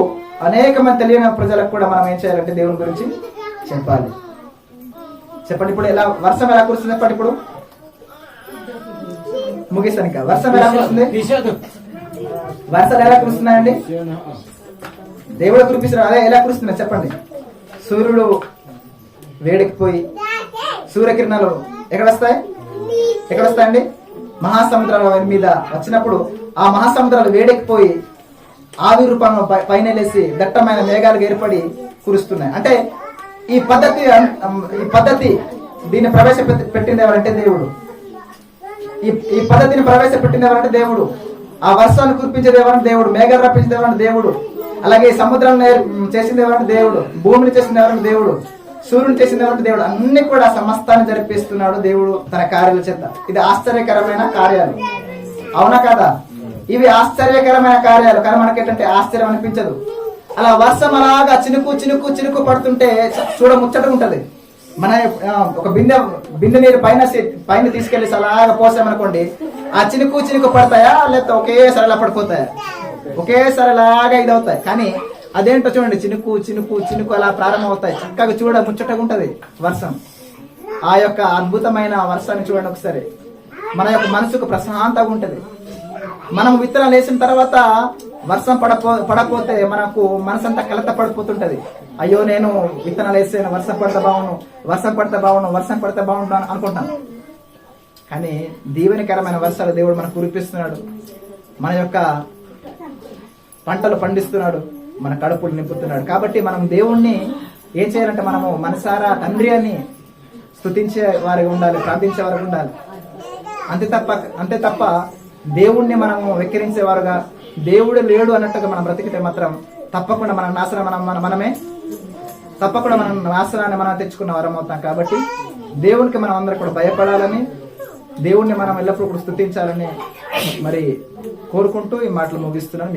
అనేక మంది తెలియని ప్రజలకు కూడా మనం ఏం చేయాలంటే దేవుని గురించి చెప్పాలి. చెప్పండి, ఇప్పుడు వర్షం ఎలా కురుస్తుంది? చెప్పండి, ఇప్పుడు ముగిస్తాను. ఇంకా వర్షం ఎలా కురుస్తుంది? వర్షాలు ఎలా కురుస్తున్నాయండి? దేవుడు కురిపిస్తున్నాడు. అదే ఎలా కురుస్తున్నాయి చెప్పండి? సూర్యుడు వేడెక్కిపోయి సూర్యకిరణాలు ఎక్కడ వస్తాయండి? మహాసముద్రాల మీద వచ్చినప్పుడు ఆ మహాసముద్రాలు వేడెక్కిపోయి ఆవి రూపంలో పైన లేసి దట్టమైన మేఘాలు ఏర్పడి కురుస్తున్నాయి. అంటే ఈ పద్ధతి దీన్ని ప్రవేశపెట్టింది ఎవరంటే దేవుడు. ఈ పద్ధతిని ప్రవేశపెట్టింది ఎవరంటే దేవుడు. ఆ వర్షాన్ని కురిపించేది ఎవరంటే దేవుడు. మేఘాలు రప్పించేది ఎవరంటే దేవుడు. అలాగే సముద్రాన్ని చేసింది ఎవరంటే దేవుడు. భూమిని చేసింది ఎవరంటే దేవుడు. సూర్యుని చేసింది ఎవరంటే దేవుడు. అన్ని కూడా సమస్తాన్ని జరిపిస్తున్నాడు దేవుడు తన కార్యాల చేత. ఇది ఆశ్చర్యకరమైన కార్యాలు, అవునా కదా? ఇవి ఆశ్చర్యకరమైన కార్యాలు, కానీ మనకేంటంటే ఆశ్చర్యం అనిపించదు. అలా వర్షం అలాగా చినుకు చినుకు చినుకు పడుతుంటే చూడ ముచ్చటగా ఉంటది. మన ఒక బిందె నీరు పైన తీసుకెళ్లి అలాగా పోసామనుకోండి, ఆ చినుకు చినుకు పడతాయా లేకపోతే ఒకేసారి అలా పడిపోతాయా? ఒకేసారి అలాగా ఇదవుతాయి. కానీ అదేంటో చూడండి, చినుకు చినుకు చినుకు అలా ప్రారంభం అవుతాయి. చక్కగా చూడ ముచ్చటగా ఉంటది వర్షం. ఆ యొక్క అద్భుతమైన వర్షాన్ని చూడండి ఒకసారి. మన యొక్క మనసుకు ప్రశాంతంగా ఉంటది. మనం విత్తనాలు వేసిన తర్వాత వర్షం పడపోతే మనకు మనసంతా కలత పడిపోతుంటది. అయ్యో, నేను విత్తనాలు వేసాను, వర్షం పడితే బాగుండు అనుకుంటాను. కానీ దీవెనకరమైన వర్షాలు దేవుడు మనకు కురిపిస్తున్నాడు. మన యొక్క పంటలు పండిస్తున్నాడు, మన కడుపులు నింపుతున్నాడు. కాబట్టి మనం దేవుణ్ణి ఏం చేయాలంటే మనము మనసారా తండ్రి అని స్తుతించే వారికి ఉండాలి, ప్రార్థించే వారికి ఉండాలి. అంతే తప్ప దేవుణ్ణి మనము వెక్కిరించేవారుగా, దేవుడు లేడు అన్నట్టుగా మనం బ్రతికితే మాత్రం తప్పకుండా మన నాశనాన్ని మనం తెచ్చుకున్న వారం అవుతాం. కాబట్టి దేవునికి మనం అందరం కూడా భయపడాలని, దేవుణ్ణి మనం ఎల్లప్పుడూ కూడా స్తుతించాలని మరి కోరుకుంటూ ఈ మాటలు ముగిస్తున్నాను.